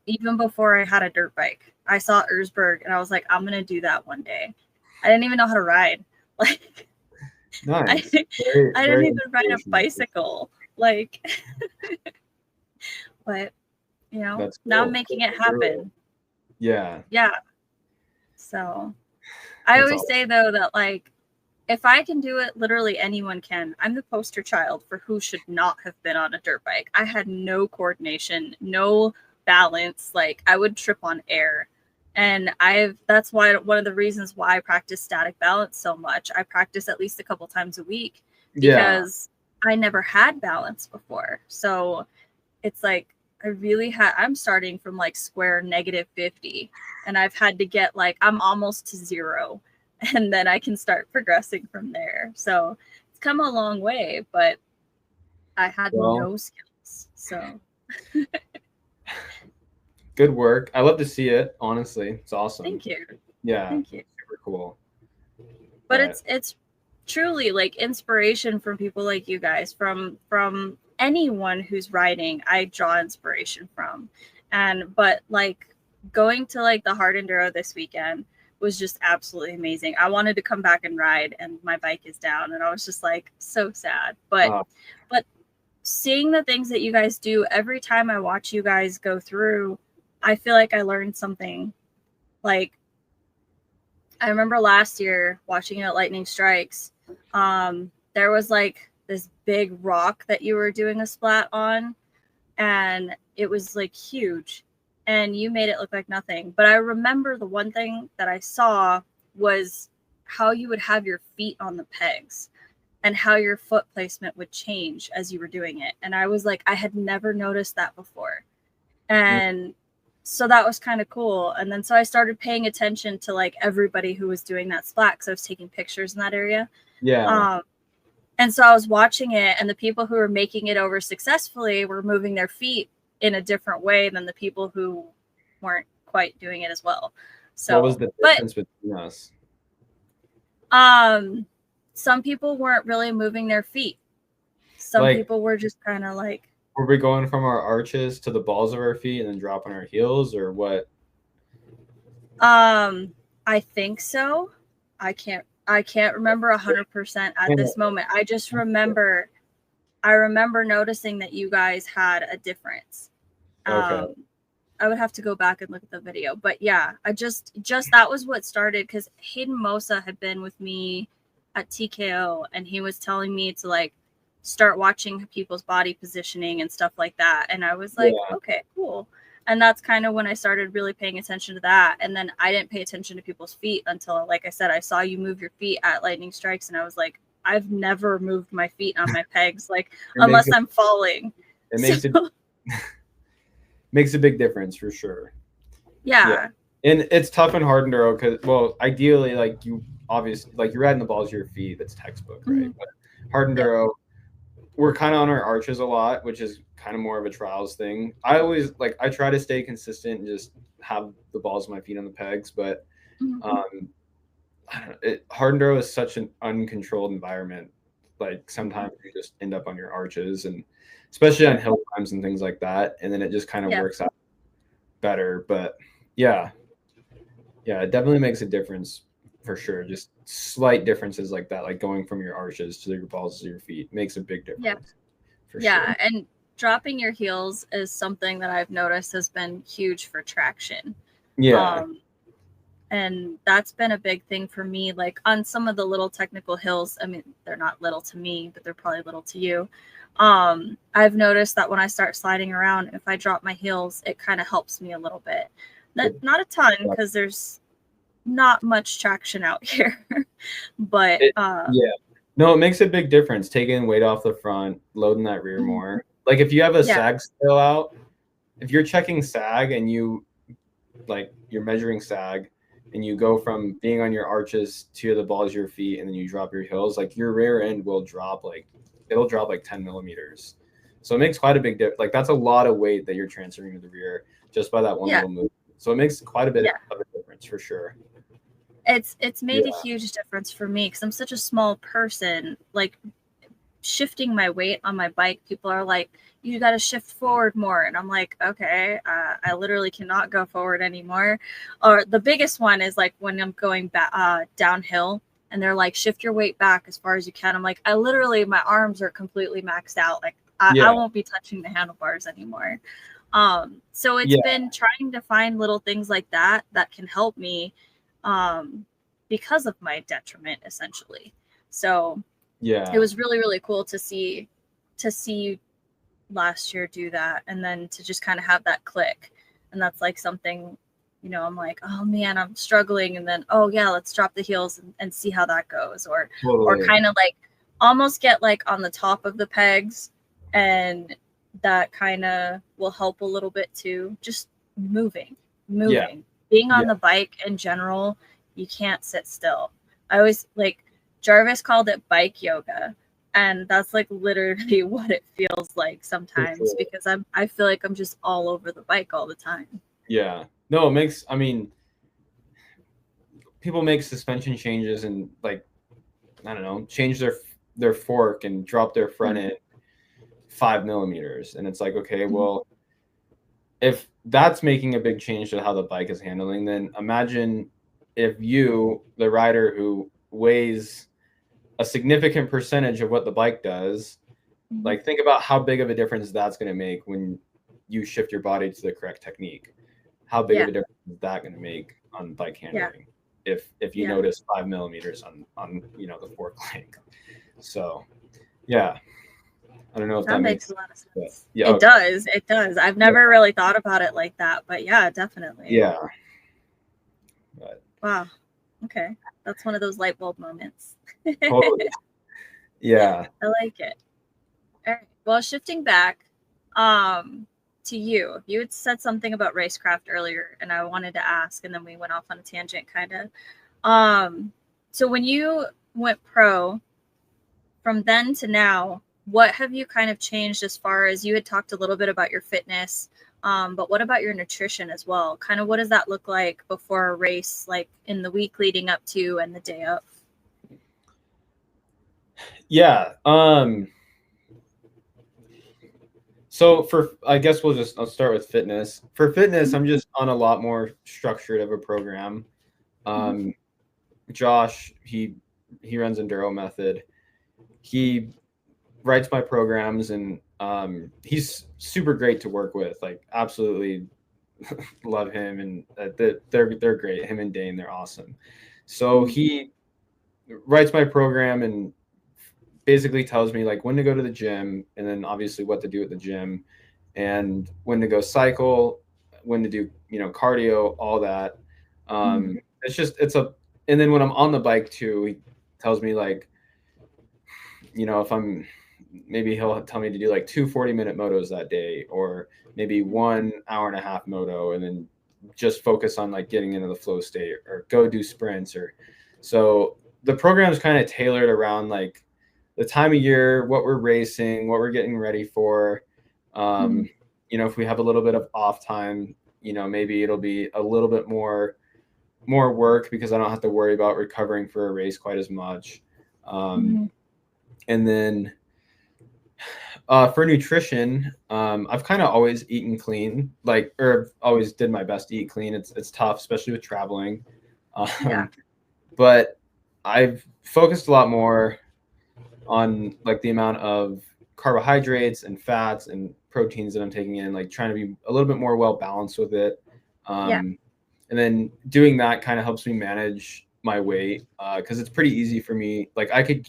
even before I had a dirt bike, I saw Erzberg and I was like, I'm going to do that one day. I didn't even know how to ride. Like, nice. I didn't even ride a bicycle. Like, but you know, cool. Now I'm making it happen. Yeah. So I always say though that like, if I can do it, literally anyone can. I'm the poster child for who should not have been on a dirt bike. I had no coordination, no balance. Like I would trip on air. And that's why one of the reasons why I practice static balance so much. I practice at least a couple times a week because I never had balance before. So it's like I'm starting from like square -50 and I've had to get like, I'm almost to 0 and then I can start progressing from there. So it's come a long way, but I had no skills. So good work. I love to see it. Honestly, it's awesome. Thank you. Yeah, thank you. Super cool. But it's truly like inspiration from people like you guys, from anyone who's riding. I draw inspiration from, but like going to like the hard enduro this weekend was just absolutely amazing. I wanted to come back and ride, and my bike is down, and I was just like so sad. But seeing the things that you guys do every time I watch you guys go through, I feel like I learned something. Like I remember last year watching it at Lightning Strikes. There was like this big rock that you were doing a splat on, and it was like huge, and you made it look like nothing. But I remember the one thing that I saw was how you would have your feet on the pegs and how your foot placement would change as you were doing it. And I was like, I had never noticed that before. And so that was kind of cool. And then so I started paying attention to like everybody who was doing that splat, because I was taking pictures in that area. And so I was watching it, and the people who were making it over successfully were moving their feet in a different way than the people who weren't quite doing it as well. So what was the difference between us? Some people weren't really moving their feet. Some people were just kind of like, were we going from our arches to the balls of our feet and then dropping our heels, or what? I think so. I can't remember 100% at this moment. I just remember, noticing that you guys had a difference. I would have to go back and look at the video, but yeah, I just that was what started, because Hayden Mosa had been with me at TKO, and he was telling me to like start watching people's body positioning and stuff like that. And I was like, okay, cool. And that's kind of when I started really paying attention to that. And then I didn't pay attention to people's feet until, like I said, I saw you move your feet at Lightning Strikes, and I was like, I've never moved my feet on my pegs, like unless I'm falling. It makes it makes a big difference for sure. Yeah. And it's tough in hard enduro because, well, ideally, like you obviously, like you're riding the balls of your feet. That's textbook, right? But hard enduro, we're kind of on our arches a lot, which is kind of more of a trials thing. I always I try to stay consistent and just have the balls of my feet on the pegs, but hard enduro is such an uncontrolled environment. Like sometimes you just end up on your arches, and especially on hill climbs and things like that, and then it just kind of works out better. But yeah, it definitely makes a difference for sure. Just slight differences like that, like going from your arches to your balls to your feet, makes a big difference. For sure. And dropping your heels is something that I've noticed has been huge for traction. And that's been a big thing for me. Like on some of the little technical hills, I mean, they're not little to me, but they're probably little to you. I've noticed that when I start sliding around, if I drop my heels, it kind of helps me a little bit. Not a ton, because there's not much traction out here. But yeah, no, it makes a big difference taking weight off the front, loading that rear more. Like if you have a sag scale out, if you're checking sag and you're measuring sag and you go from being on your arches to the balls of your feet and then you drop your heels, like your rear end will drop it'll drop like 10 millimeters. So it makes quite a big difference. Like that's a lot of weight that you're transferring to the rear just by that one little move. So it makes quite a bit of a difference for sure. It's made a huge difference for me because I'm such a small person. Like shifting my weight on my bike, people are like, you got to shift forward more. And I'm like, okay, I literally cannot go forward anymore. Or the biggest one is like when I'm going back downhill and they're like, shift your weight back as far as you can. I'm like, my arms are completely maxed out. Like I won't be touching the handlebars anymore. So it's been trying to find little things like that can help me because of my detriment, essentially. So it was really, really cool to see last year do that, and then to just kind of have that click. And that's like something, I'm like, oh man, I'm struggling, and then let's drop the heels and see how that goes, or kind of like almost get like on the top of the pegs, and that kind of will help a little bit too. Just moving, being on the bike in general. You can't sit still. I always Jarvis called it bike yoga. And that's like literally what it feels like sometimes, because I feel like I'm just all over the bike all the time. Yeah. No, people make suspension changes and change their fork and drop their front end 5 millimeters. And it's like, okay, well, if that's making a big change to how the bike is handling, then imagine if you, the rider who weighs a significant percentage of what the bike does, like think about how big of a difference that's going to make when you shift your body to the correct technique. How big of a difference is that going to make on bike handling if you notice 5 millimeters on the fork length? So I don't know if that makes a lot of sense. Yeah, it does. I've never really thought about it like that, but yeah, definitely. Yeah. But, wow. Okay. That's one of those light bulb moments. Totally. Yeah. I like it. All right. Well, shifting back to you had said something about racecraft earlier, and I wanted to ask, and then we went off on a tangent kind of. So when you went pro, from then to now, what have you kind of changed as far as, you had talked a little bit about your fitness, but what about your nutrition as well? Kind of what does that look like before a race, like in the week leading up to and the day of? Yeah. So I guess I'll start with fitness. For fitness, I'm just on a lot more structured of a program. Josh, he runs Enduro Method. He writes my programs, and he's super great to work with. Like absolutely love him, and they're great. Him and Dane, they're awesome. So he writes my program and basically tells me like when to go to the gym, and then obviously what to do at the gym, and when to go cycle, when to do cardio, all that. And then when I'm on the bike too, he tells me like, if maybe he'll tell me to do like 2 40-minute motos that day, or maybe 1 hour-and-a-half moto, and then just focus on like getting into the flow state, or go do sprints. Or so the program is kind of tailored around like the time of year, what we're racing, what we're getting ready for. If we have a little bit of off time, maybe it'll be a little bit more work, because I don't have to worry about recovering for a race quite as much. And then for nutrition, I've kind of always eaten clean, or always did my best to eat clean. It's tough, especially with traveling. But I've focused a lot more on like the amount of carbohydrates and fats and proteins that I'm taking in, like trying to be a little bit more well balanced with it. And And then doing that kind of helps me manage my weight, because it's pretty easy for me. Like I could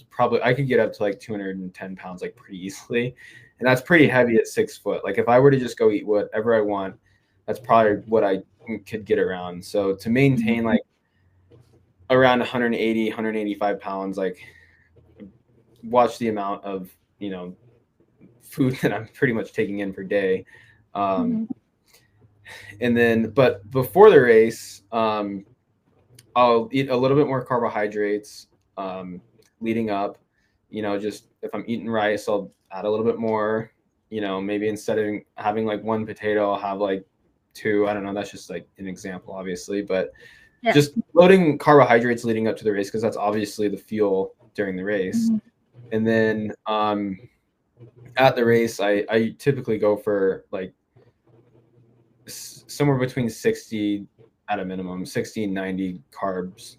get up to like 210 pounds like pretty easily, and that's pretty heavy at 6 foot. Like if I were to just go eat whatever I want, that's probably what I could get around. So to maintain like around 180, 185 pounds, like watch the amount of, you know, food that I'm pretty much taking in per day. And then, but before the race, I'll eat a little bit more carbohydrates leading up. You know, just if I'm eating rice, I'll add a little bit more. You know, maybe instead of having like one potato, I'll have like two. I don't know. That's just like an example, obviously, but just loading carbohydrates leading up to the race, because that's obviously the fuel during the race. And then at the race, I typically go for like somewhere between 60 at a minimum, 60 and 90 grams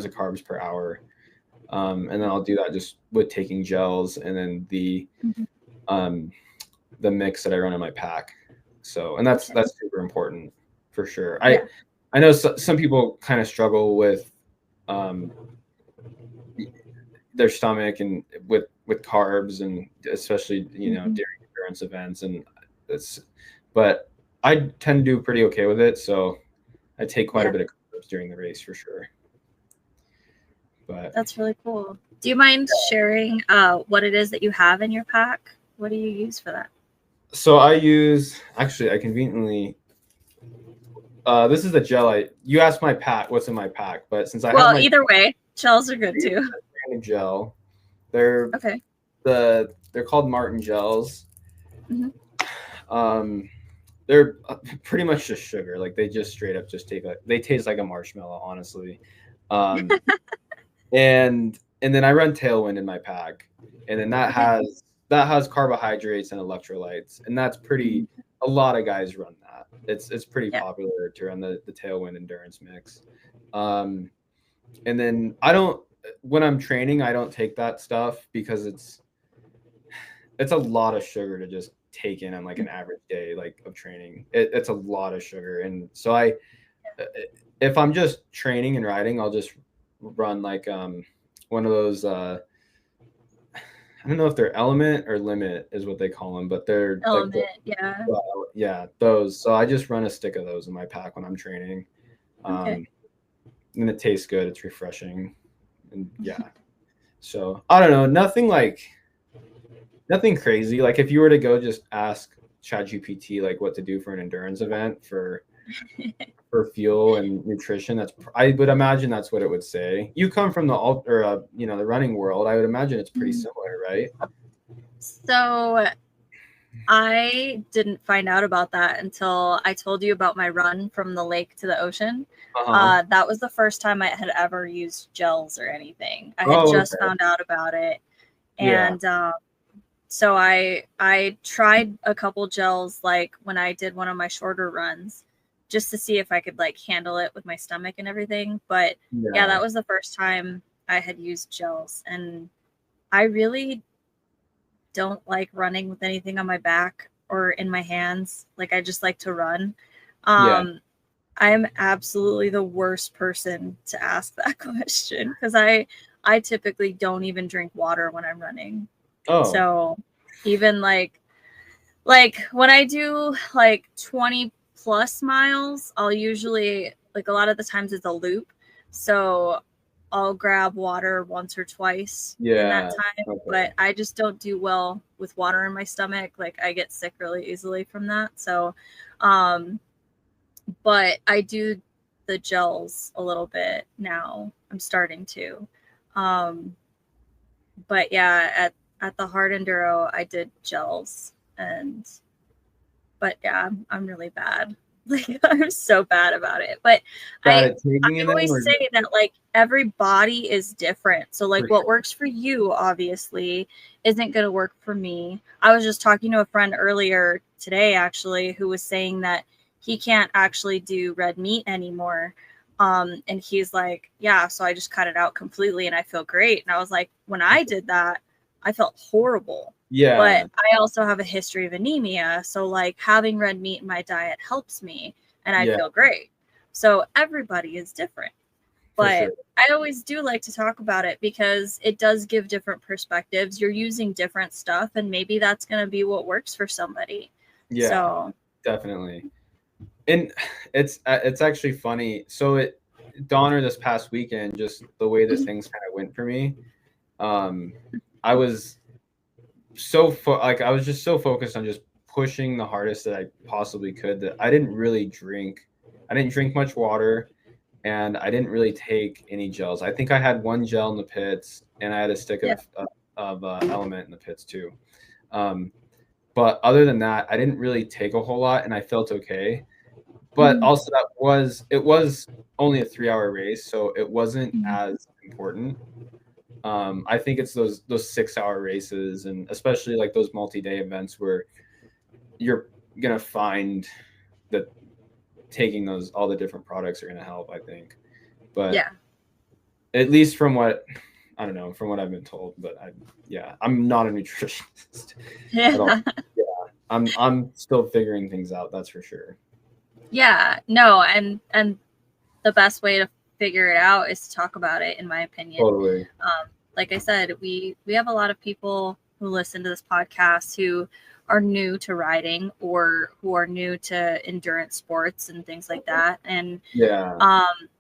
of carbs per hour. And then I'll do that just with taking gels and then the mix that I run in my pack. So, and that's super important for sure. I know some people kind of struggle with their stomach and with carbs, and especially, you know, during endurance events, and but I tend to do pretty okay with it. So I take quite a bit of carbs during the race for sure. But that's really cool. Do you mind sharing what it is that you have in your pack? What do you use for that? So I conveniently, this is the gel you asked my pack, what's in my pack, but since I have either way, gels are good too. Gel. They're they're called Martin gels. They're pretty much just sugar. Like they just straight up just they taste like a marshmallow, honestly. And then I run Tailwind in my pack, and then that has carbohydrates and electrolytes, and that's pretty. A lot of guys run that. It's pretty popular to run the Tailwind endurance mix. And then when I'm training, I don't take that stuff because it's a lot of sugar to just take in on like an average day like of training. It's a lot of sugar, and so if I'm just training and riding, I'll just run like one of those I don't know if they're Element or Limit is what they call them, but they're Element, like those. So I just run a stick of those in my pack when I'm training. And it tastes good. It's refreshing. And so I don't know, nothing crazy. Like if you were to go just ask ChatGPT like what to do for an endurance event for fuel and nutrition, I would imagine that's what it would say. You come from the the running world. I would imagine it's pretty similar, right? So I didn't find out about that until I told you about my run from the lake to the ocean. That was the first time I had ever used gels or anything. I had just found out about it. And so I tried a couple gels like when I did one of my shorter runs just to see if I could like handle it with my stomach and everything. But that was the first time I had used gels, and I really don't like running with anything on my back or in my hands. Like I just like to run. I'm absolutely the worst person to ask that question because I typically don't even drink water when I'm running. So even like when I do like 20 plus miles, I'll usually like a lot of the times it's a loop. So I'll grab water once or twice in that time, but I just don't do well with water in my stomach. Like I get sick really easily from that. So, but I do the gels a little bit now. I'm starting to, but at the Hard Enduro, I did gels but I'm really bad. Like I'm so bad about it. But I always say that like every body is different. So like what works for you obviously isn't going to work for me. I was just talking to a friend earlier today actually who was saying that he can't actually do red meat anymore. And he's like, yeah, so I just cut it out completely and I feel great. And I was like, when I did that, I felt horrible. But I also have a history of anemia. So like having red meat in my diet helps me and I feel great. So everybody is different. For But sure. I always do like to talk about it because it does give different perspectives. You're using different stuff, and maybe that's going to be what works for somebody. Yeah, So definitely. And it's actually funny. So Donner this past weekend, just the way that things kind of went for me, I was I was just so focused on just pushing the hardest that I possibly could that I didn't really drink. I didn't drink much water, and I didn't really take any gels. I think I had one gel in the pits, and I had a stick yeah. of Element in the pits too. But other than that, I didn't really take a whole lot, and I felt okay. But also it was only a 3-hour race, so it wasn't as important. I think it's those 6-hour races, and especially like those multi-day events where you're gonna find that taking all the different products are gonna help, I think. But Yeah. at least from what I don't know, from what I've been told, but I'm not a nutritionist at all. Yeah. Yeah, I'm still figuring things out. That's for sure. Yeah. No, and the best way to figure it out is to talk about it, in my opinion. Totally. Like I said, we have a lot of people who listen to this podcast who are new to riding or who are new to endurance sports and things like that, and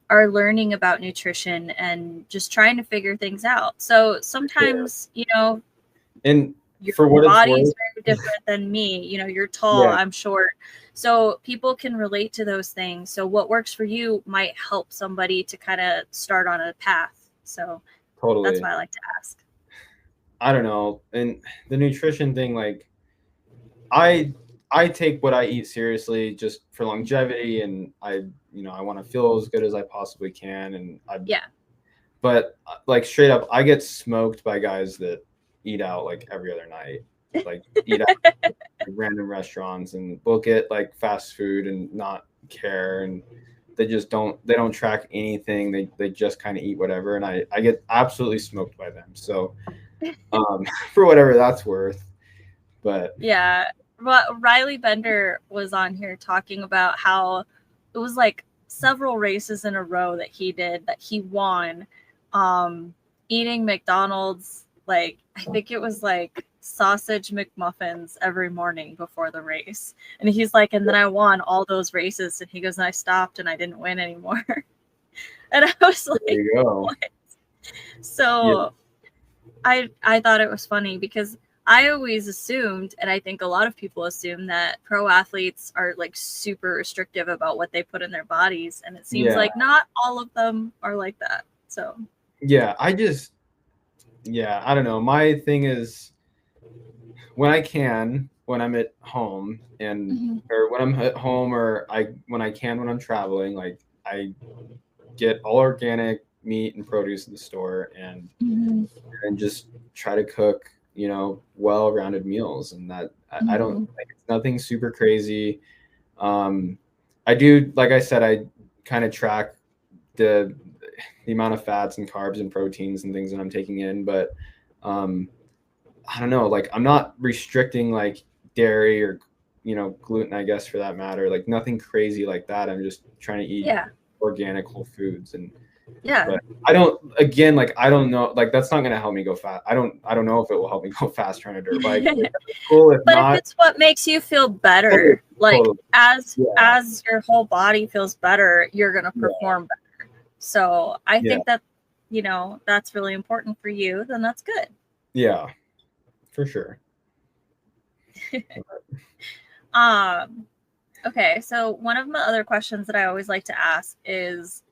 are learning about nutrition and just trying to figure things out. So sometimes, and your for what body it's is worth, very different than me. You're tall, I'm short. So people can relate to those things. So what works for you might help somebody to kind of start on a path. So totally. that's why I like to ask. I don't know. And the nutrition thing, like I take what I eat seriously just for longevity, and I want to feel as good as I possibly can. And but like straight up, I get smoked by guys that eat out like every other night, like eat out at random restaurants, and we'll get like fast food and not care, and they don't track anything. They just kind of eat whatever, and I get absolutely smoked by them. So for whatever that's worth. But yeah, Riley Bender was on here talking about how it was like several races in a row that he did that he won, eating McDonald's, like I think it was like sausage McMuffins every morning before the race. And he's like, and then I won all those races, and he goes, and I stopped and I didn't win anymore. And I was like, there you go. What? So I thought it was funny because I always assumed, and I think a lot of people assume, that pro athletes are like super restrictive about what they put in their bodies. And it seems like not all of them are like that. So I don't know. My thing is when I'm at home or when I'm at home, or when I'm traveling, like I get all organic meat and produce in the store, and just try to cook, well-rounded meals, and that I don't like, it's nothing super crazy. I do, like I said, I kind of track the amount of fats and carbs and proteins and things that I'm taking in, but I don't know, like I'm not restricting like dairy or gluten, I guess, for that matter, like nothing crazy like that. I'm just trying to eat organic whole foods, and but I don't know, like that's not going to help me go fast. I don't know if it will help me go fast trying to dirt bike. Like, cool, but if it's what makes you feel better, as your whole body feels better, you're going to perform better. So I think that that's really important for you, then that's good. Yeah, for sure. Okay, so one of my other questions that I always like to ask is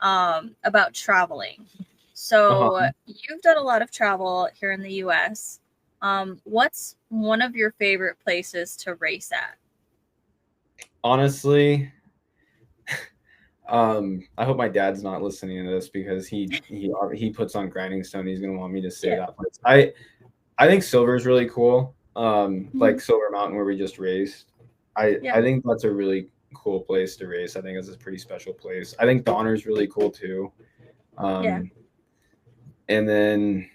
about traveling. So you've done a lot of travel here in the US. What's one of your favorite places to race at? Honestly, I hope my dad's not listening to this, because he puts on Grinding Stone. He's gonna want me to say that place. I think Silver is really cool. Like Silver Mountain, where we just raced. I think that's a really cool place to race. I think it's a pretty special place. I think Donner's really cool too. And then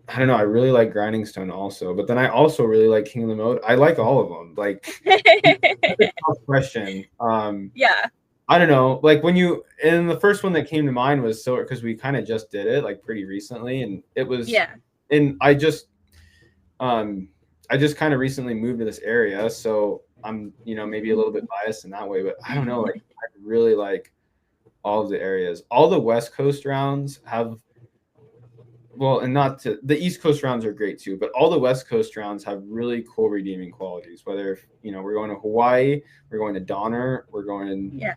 I don't know, I really like Grinding Stone also, but then I also really like King of the Moat. I like all of them. Like, that's a tough question. I don't know, like when you, and the first one that came to mind was so, because we kind of just did it like pretty recently, and it was, Yeah. and um I just kind of recently moved to this area, so I'm, you know, maybe a little bit biased in that way, but I don't know, like I really like all of the areas. All the West Coast rounds have, well, and not to, the East Coast rounds are great too, but all the West Coast rounds have really cool redeeming qualities. Whether, you know, we're going to Hawaii, we're going to Donner, we're going, Yeah.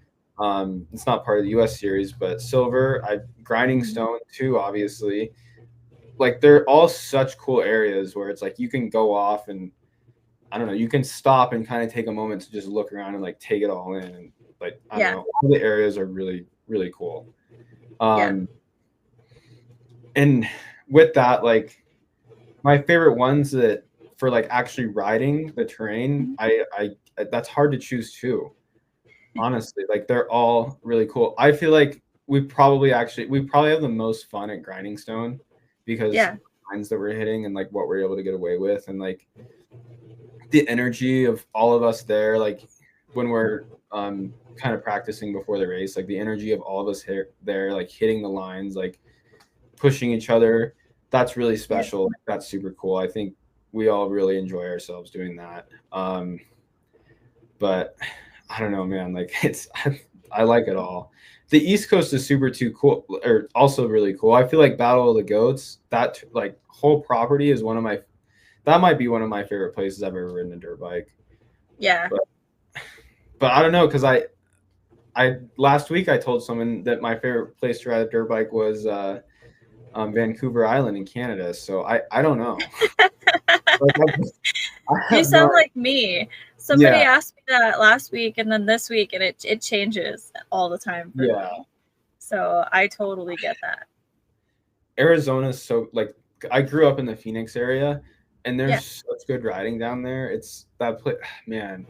it's not part of the US series, but Silver, Grinding Stone too, obviously. Like they're all such cool areas where it's like you can go off and, I don't know, you can stop and kind of take a moment to just look around and like take it all in. And like, I don't Yeah. know, all the areas are really, really cool. Yeah. And with that, like my favorite ones that for like actually riding the terrain, I that's hard to choose too. Honestly, like they're all really cool. I feel like we probably have the most fun at Grinding Stone because Yeah. of the lines that we're hitting and like what we're able to get away with, and like the energy of all of us there, like when we're kind of practicing before the race, like the energy of all of us there, like hitting the lines, like pushing each other. That's really Yeah. special. That's super cool. I think we all really enjoy ourselves doing that. But I don't know, man. Like it's, I like it all. The East Coast is super too cool, or also really cool. I feel like Battle of the Goats, that like whole property is one of my, that might be one of my favorite places I've ever ridden a dirt bike. Yeah. But I don't know, because I last week I told someone that my favorite place to ride a dirt bike was Vancouver Island in Canada. So I don't know. Like, I You have no. sound like me. Somebody Yeah, asked me that last week and then this week, and it changes all the time for yeah. me. So I totally get that. Arizona's so like, I grew up in the Phoenix area, and Yeah. there's such good riding down there. It's that place, man.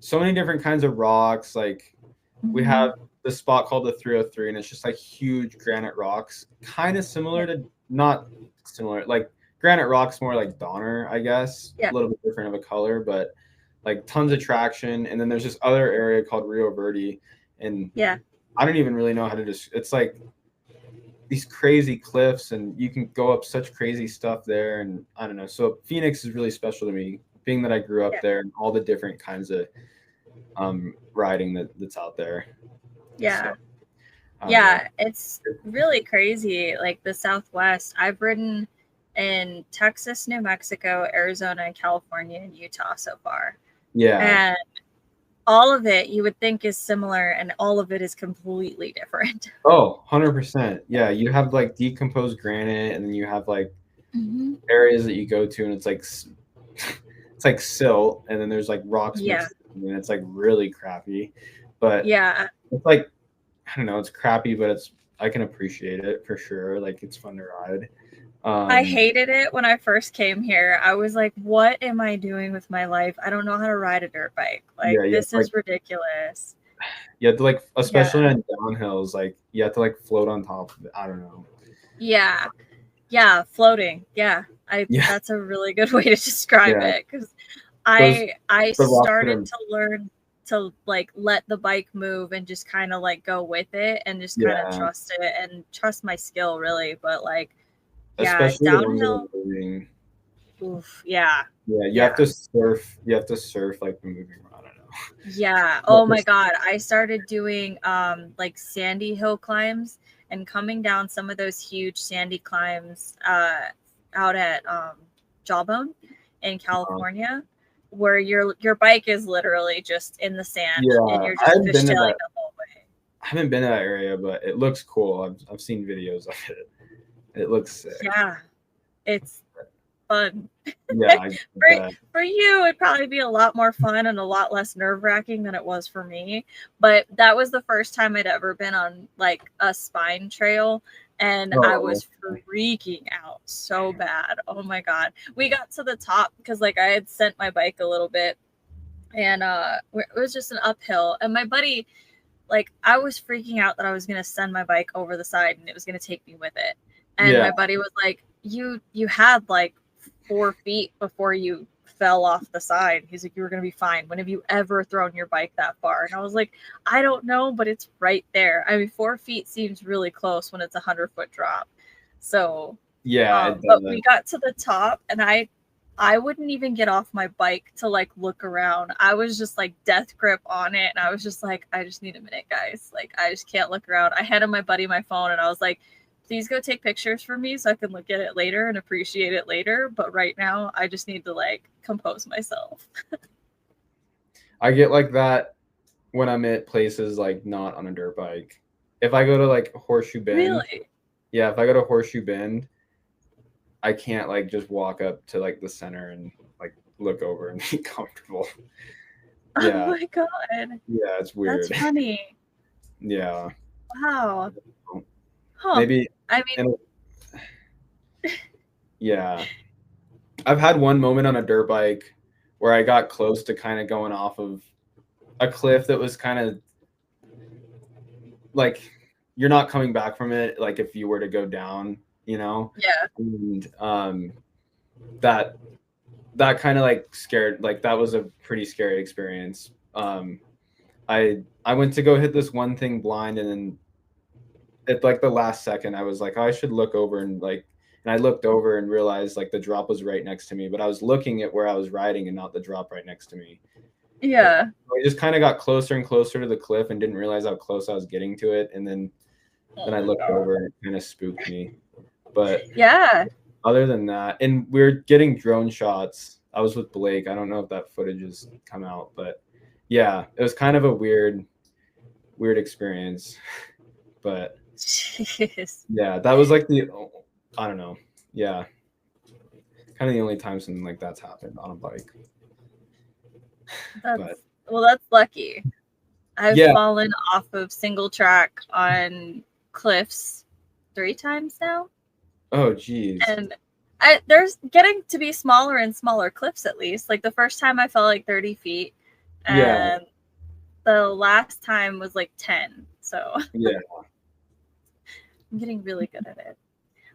So many different kinds of rocks. Like we have the spot called the 303, and it's just like huge granite rocks, kind of similar to, not similar, like granite rocks more like Donner, I guess, Yeah. a little bit different of a color, but like tons of traction. And then there's this other area called Rio Verde, and Yeah. I don't even really know how to just, it's like these crazy cliffs, and you can go up such crazy stuff there. And I don't know. So Phoenix is really special to me, being that I grew up Yeah. there, and all the different kinds of riding that's out there. Yeah. So I don't know. Yeah. It's really crazy. Like the Southwest, I've ridden in Texas, New Mexico, Arizona, and California, and Utah so far. Yeah. And all of it you would think is similar, and all of it is completely different. Oh, 100%. Yeah, you have like decomposed granite, and then you have like areas that you go to, and it's like it's like silt, and then there's like rocks Yeah. mixed in, and it's like really crappy. But Yeah. it's like, I don't know, it's crappy, but it's, I can appreciate it for sure. Like it's fun to ride. I hated it when I first came here. I was like, what am I doing with my life? I don't know how to ride a dirt bike. Like, Yeah, this is ridiculous. you have to like, especially Yeah. on downhills, like you have to like float on top of it. I don't know. Yeah. Yeah. Floating. Yeah. That's a really good way to describe it. Because I started to learn to like let the bike move and just kind of like go with it and just kind of trust it and trust my skill, really. But like, yeah, especially the ones that are downhill. moving. Oof, yeah. Yeah, you have to surf. You have to surf like the moving. I don't know. Yeah. Oh my God. I started doing like sandy hill climbs and coming down some of those huge sandy climbs out at Jawbone in California, where your bike is literally just in the sand and you're just fishtailing the whole way. I haven't been to that area, but it looks cool. I've seen videos of it. It looks sick. Yeah. It's fun. Yeah. For you, it'd probably be a lot more fun and a lot less nerve-wracking than it was for me. But that was the first time I'd ever been on like a spine trail, and I was freaking out so bad. Oh my God. We got to the top because like I had sent my bike a little bit, and it was just an uphill. And my buddy, like, I was freaking out that I was gonna send my bike over the side and it was gonna take me with it. And my buddy was like, you had like 4 feet before you fell off the side. He's like, you were going to be fine. When have you ever thrown your bike that far? And I was like, I don't know, but it's right there. I mean, 4 feet seems really close when it's 100-foot drop. So, Yeah, but we got to the top, and I wouldn't even get off my bike to like look around. I was just like death grip on it. And I was just like, I just need a minute, guys. Like, I just can't look around. I handed my buddy my phone and I was like, please go take pictures for me so I can look at it later and appreciate it later. But right now, I just need to like compose myself. I get like that when I'm at places like not on a dirt bike. If I go to like Horseshoe Bend, Really? Yeah, if I go to Horseshoe Bend, I can't like just walk up to like the center and like look over and be comfortable. Yeah. Oh my God. Yeah, it's weird. That's funny. Yeah. Wow. Huh. Maybe. I mean, Yeah. I've had one moment on a dirt bike where I got close to kind of going off of a cliff that was kind of like you're not coming back from it. Like if you were to go down, you know? Yeah. And that kind of like scared, like that was a pretty scary experience. I went to go hit this one thing blind, and then at like the last second I was like, oh, I should look over, and I looked over and realized like the drop was right next to me, but I was looking at where I was riding and not the drop right next to me. Yeah. I just kind of got closer and closer to the cliff and didn't realize how close I was getting to it. And then I looked over and it kind of spooked me. But yeah, other than that, and we're getting drone shots. I was with Blake. I don't know if that footage has come out, but yeah, it was kind of a weird experience. But jeez. yeah, that was like I don't know. Yeah. Kind of the only time something like that's happened on a bike. Well, that's lucky. I've fallen off of single track on cliffs 3 times now. Oh, geez. And there's getting to be smaller and smaller cliffs, at least. Like the first time I fell like 30 feet. And the last time was like 10. So yeah. I'm getting really good at it.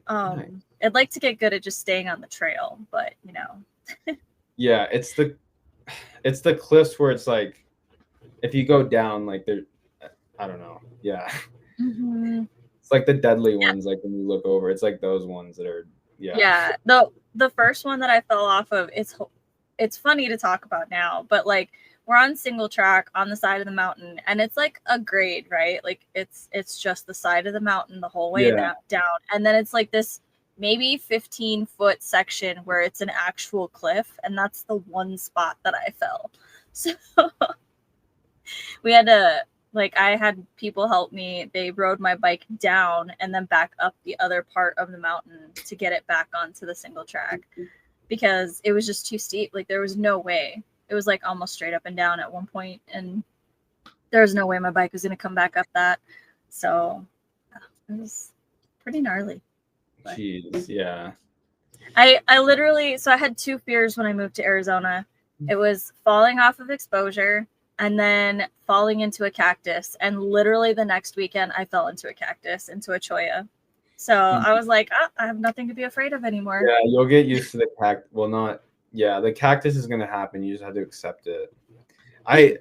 Nice. I'd like to get good at just staying on the trail, but you know. Yeah, it's the cliffs where it's like if you go down, like there, I don't know. Yeah. Mm-hmm. It's like the deadly ones, like when you look over, it's like those ones that are Yeah. The first one that I fell off of, it's funny to talk about now, but like we're on single track on the side of the mountain, and it's like a grade, right? Like it's just the side of the mountain the whole way down. And then it's like this maybe 15-foot section where it's an actual cliff, and that's the one spot that I fell. So we had to, like, I had people help me. They rode my bike down and then back up the other part of the mountain to get it back onto the single track because it was just too steep. Like there was no way. It was like almost straight up and down at one point, and there was no way my bike was going to come back up that. So it was pretty gnarly. But jeez, yeah. I literally, so I had 2 fears when I moved to Arizona. It was falling off of exposure and then falling into a cactus. And literally the next weekend I fell into a cactus, into a cholla. So I was like, I have nothing to be afraid of anymore. Yeah, you'll get used to the cactus. Well, not, yeah, the cactus is going to happen. You just have to accept it. I've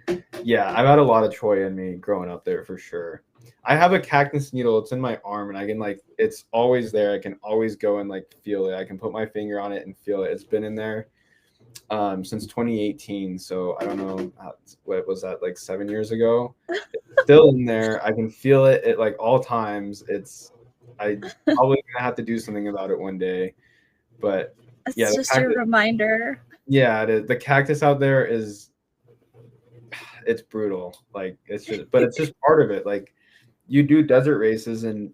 had a lot of cholla in me growing up there for sure. I have a cactus needle. It's in my arm, and I can it's always there. I can always go and feel it. I can put my finger on it and feel it. It's been in there since 2018. So I don't know what was that, like 7 years ago. It's still in there. I can feel it at all times. I probably gonna have to do something about it one day. But it's just a reminder. Yeah, the cactus out there it's brutal. But it's just part of it. Like you do desert races, and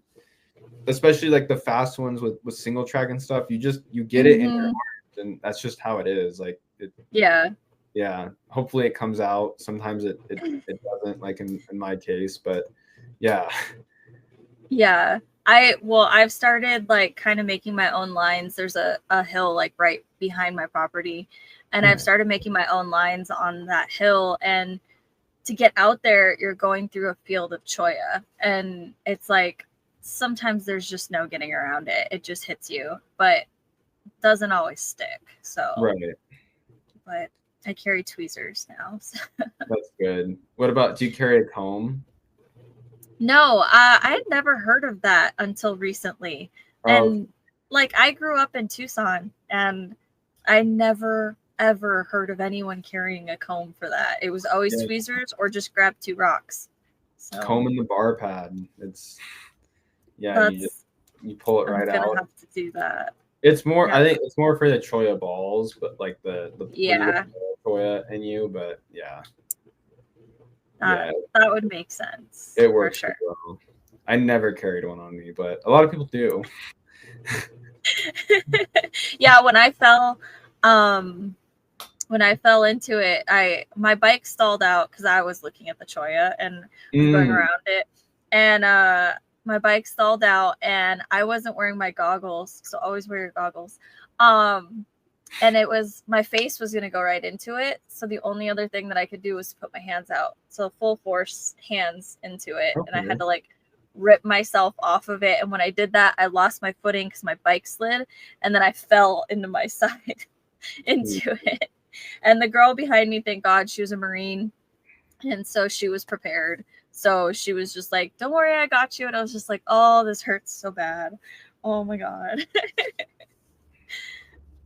especially the fast ones with single track and stuff, you get it in your heart, and that's just how it is. Yeah. Hopefully it comes out. Sometimes it doesn't, like in my case, but yeah. Yeah. I've started kind of making my own lines. There's a hill right behind my property, and I've started making my own lines on that hill. And to get out there, you're going through a field of cholla, and it's sometimes there's just no getting around it. It just hits you, but doesn't always stick. So, Right. but I carry tweezers now. So. That's good. What about, do you carry a comb? No, I had never heard of that until recently. Oh, And like I grew up in Tucson and I never ever heard of anyone carrying a comb for that. It was always yeah. tweezers or just grab 2 rocks. So Comb in the bar pad. It's, yeah, that's you pull it I'm right gonna out. have to do that. It's more, Yeah. I think it's more for the cholla balls, but like the where you Yeah. get cholla in you, but yeah. That would make sense. It works for sure. well. I never carried one on me, but a lot of people do. Yeah, when I fell into it, my bike stalled out because I was looking at the cholla and going around it, and my bike stalled out and I wasn't wearing my goggles, so always wear your goggles. And it was, my face was going to go right into it, so the only other thing that I could do was put my hands out, so full force hands into it. Okay. And I had to like rip myself off of it, and when I did that I lost my footing because my bike slid, and then I fell into my side into it. And the girl behind me, thank God, she was a Marine, and so she was prepared. So she was just like, don't worry, I got you. And I was just like, oh, this hurts so bad. Oh my God.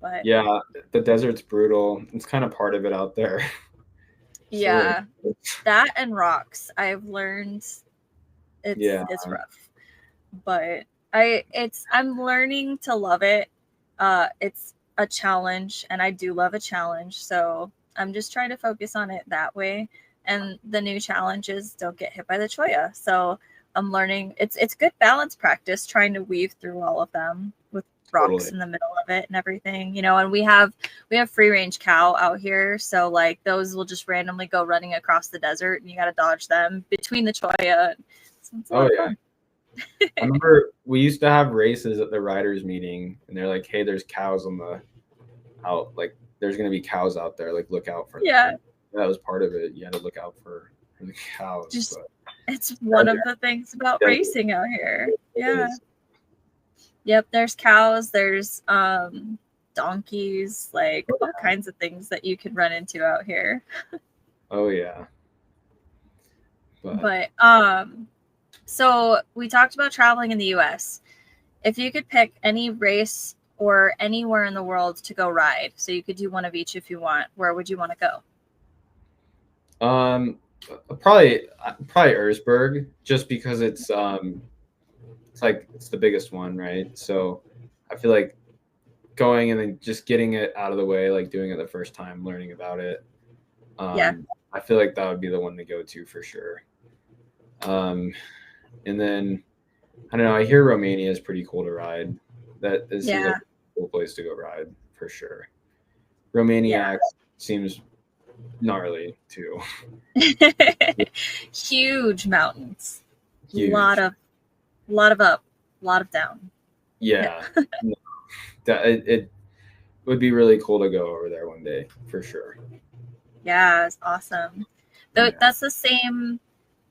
But yeah, the desert's brutal. It's kind of part of it out there. yeah, that and rocks, I've learned it's rough. But I'm learning to love it. It's a challenge, and I do love a challenge. So I'm just trying to focus on it that way. And the new challenges don't get hit by the cholla. So I'm learning. It's good balance practice trying to weave through all of them with rocks in the middle of it and everything, and we have free range cow out here. So like those will just randomly go running across the desert and you got to dodge them between the cholla. Oh yeah. I remember we used to have races at the riders meeting, and they're like, hey, there's cows on the out, like there's gonna be cows out there, like look out for them. Yeah, that was part of it. You had to look out for the cows. It's one of the things about racing out here. Yeah. Yep, there's cows, there's donkeys, like all kinds of things that you could run into out here. Oh yeah. But so we talked about traveling in the US. If you could pick any race or anywhere in the world to go ride, so you could do one of each if you want, where would you want to go? Probably Erzberg, just because it's the biggest one, right? So I feel like going and then just getting it out of the way, like doing it the first time, learning about it. I feel like that would be the one to go to for sure. And then I don't know, I hear Romania is pretty cool to ride. That is like a cool place to go ride for sure. Romania seems gnarly too. Huge mountains. Huge. Lot of up, lot of down. Yeah. It would be really cool to go over there one day for sure. Yeah, it's awesome. That's the same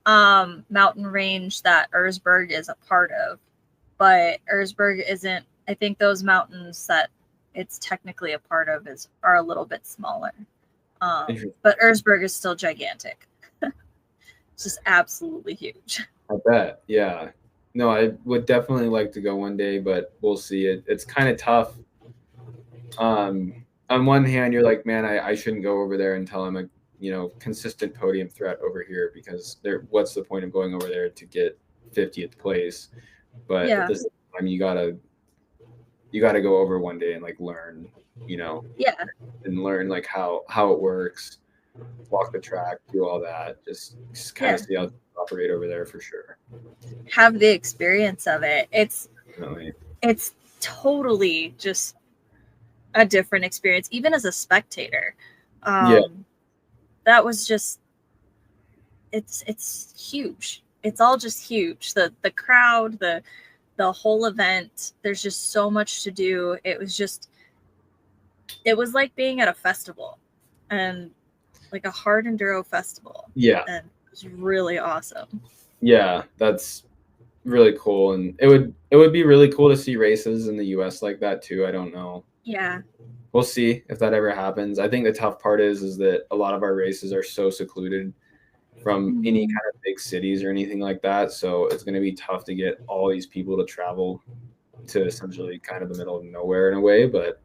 mountain range that Erzberg is a part of, but Erzberg isn't. I think those mountains that it's technically a part of are a little bit smaller. But Erzberg is still gigantic. It's just absolutely huge. I bet. Yeah. No, I would definitely like to go one day, but we'll see. It's kind of tough. On one hand, you're like, man, I shouldn't go over there until I'm a consistent podium threat over here, because what's the point of going over there to get 50th place? But at the same time, you gotta go over one day and like learn, and learn like how it works, walk the track, do all that, just kind of see how to operate over there for sure. Have the experience of it. It's totally just a different experience, even as a spectator. That was just it's huge. It's all just huge. The crowd, the whole event, there's just so much to do. It was like being at a festival, and like a hard enduro festival. Yeah. And it was really awesome. Yeah, that's really cool. And it would be really cool to see races in the US like that too. I don't know. Yeah. we'll see if that ever happens. I think the tough part is that a lot of our races are so secluded from any kind of big cities or anything like that. So it's going to be tough to get all these people to travel to essentially kind of the middle of nowhere in a way. But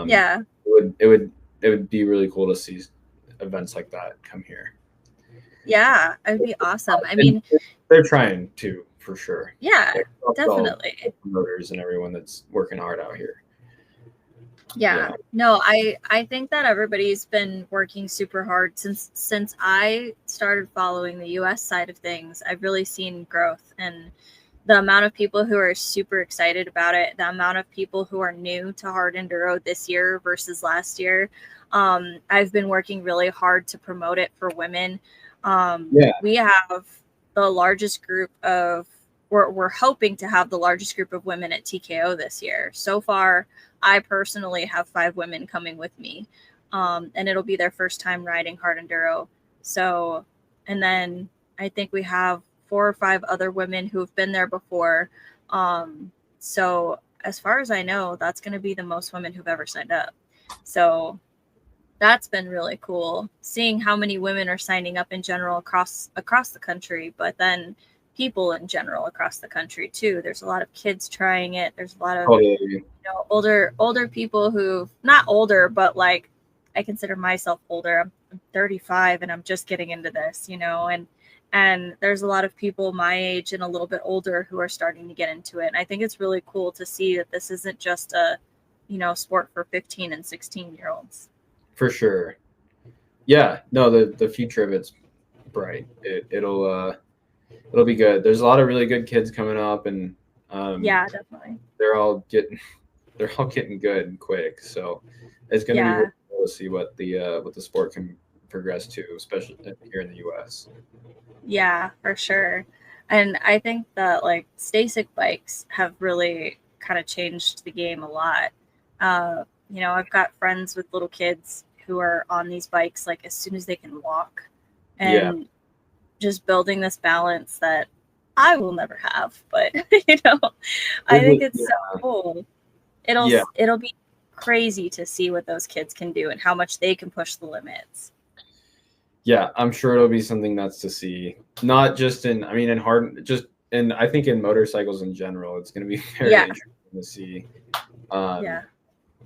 Yeah. it would be really cool to see events like that come here. Yeah, it'd be awesome. I mean, they're trying to, for sure. Yeah, definitely. Promoters and everyone that's working hard out here. Yeah. No, I think that everybody's been working super hard since I started following the US side of things. I've really seen growth, and the amount of people who are super excited about it, the amount of people who are new to hard enduro this year versus last year. I've been working really hard to promote it for women. We have the largest group of we're hoping to have the largest group of women at TKO this year. So far, I personally have 5 women coming with me, and it'll be their first time riding hard enduro. So, and then I think we have 4 or 5 other women who've been there before. So as far as I know, that's going to be the most women who've ever signed up. So that's been really cool, seeing how many women are signing up in general across the country, but then people in general across the country too. There's a lot of kids trying it. There's a lot of older people who, not older, but like, I consider myself older. I'm 35 and I'm just getting into this, and there's a lot of people my age and a little bit older who are starting to get into it. And I think it's really cool to see that this isn't just a sport for 15 and 16-year-olds. For sure. Yeah, no, the future of it's bright. It'll be good. There's a lot of really good kids coming up, and yeah, definitely. They're all getting good and quick. So it's going to be really cool to see what the sport can progress to, especially here in the US. Yeah, for sure. And I think that like Stasic bikes have really kind of changed the game a lot. I've got friends with little kids who are on these bikes like as soon as they can walk, and just building this balance that I will never have, but I think it's so cool. It'll be crazy to see what those kids can do and how much they can push the limits. Yeah, I'm sure it'll be something that's to see, not just in hard, just and I think in motorcycles in general, it's going to be very interesting to see.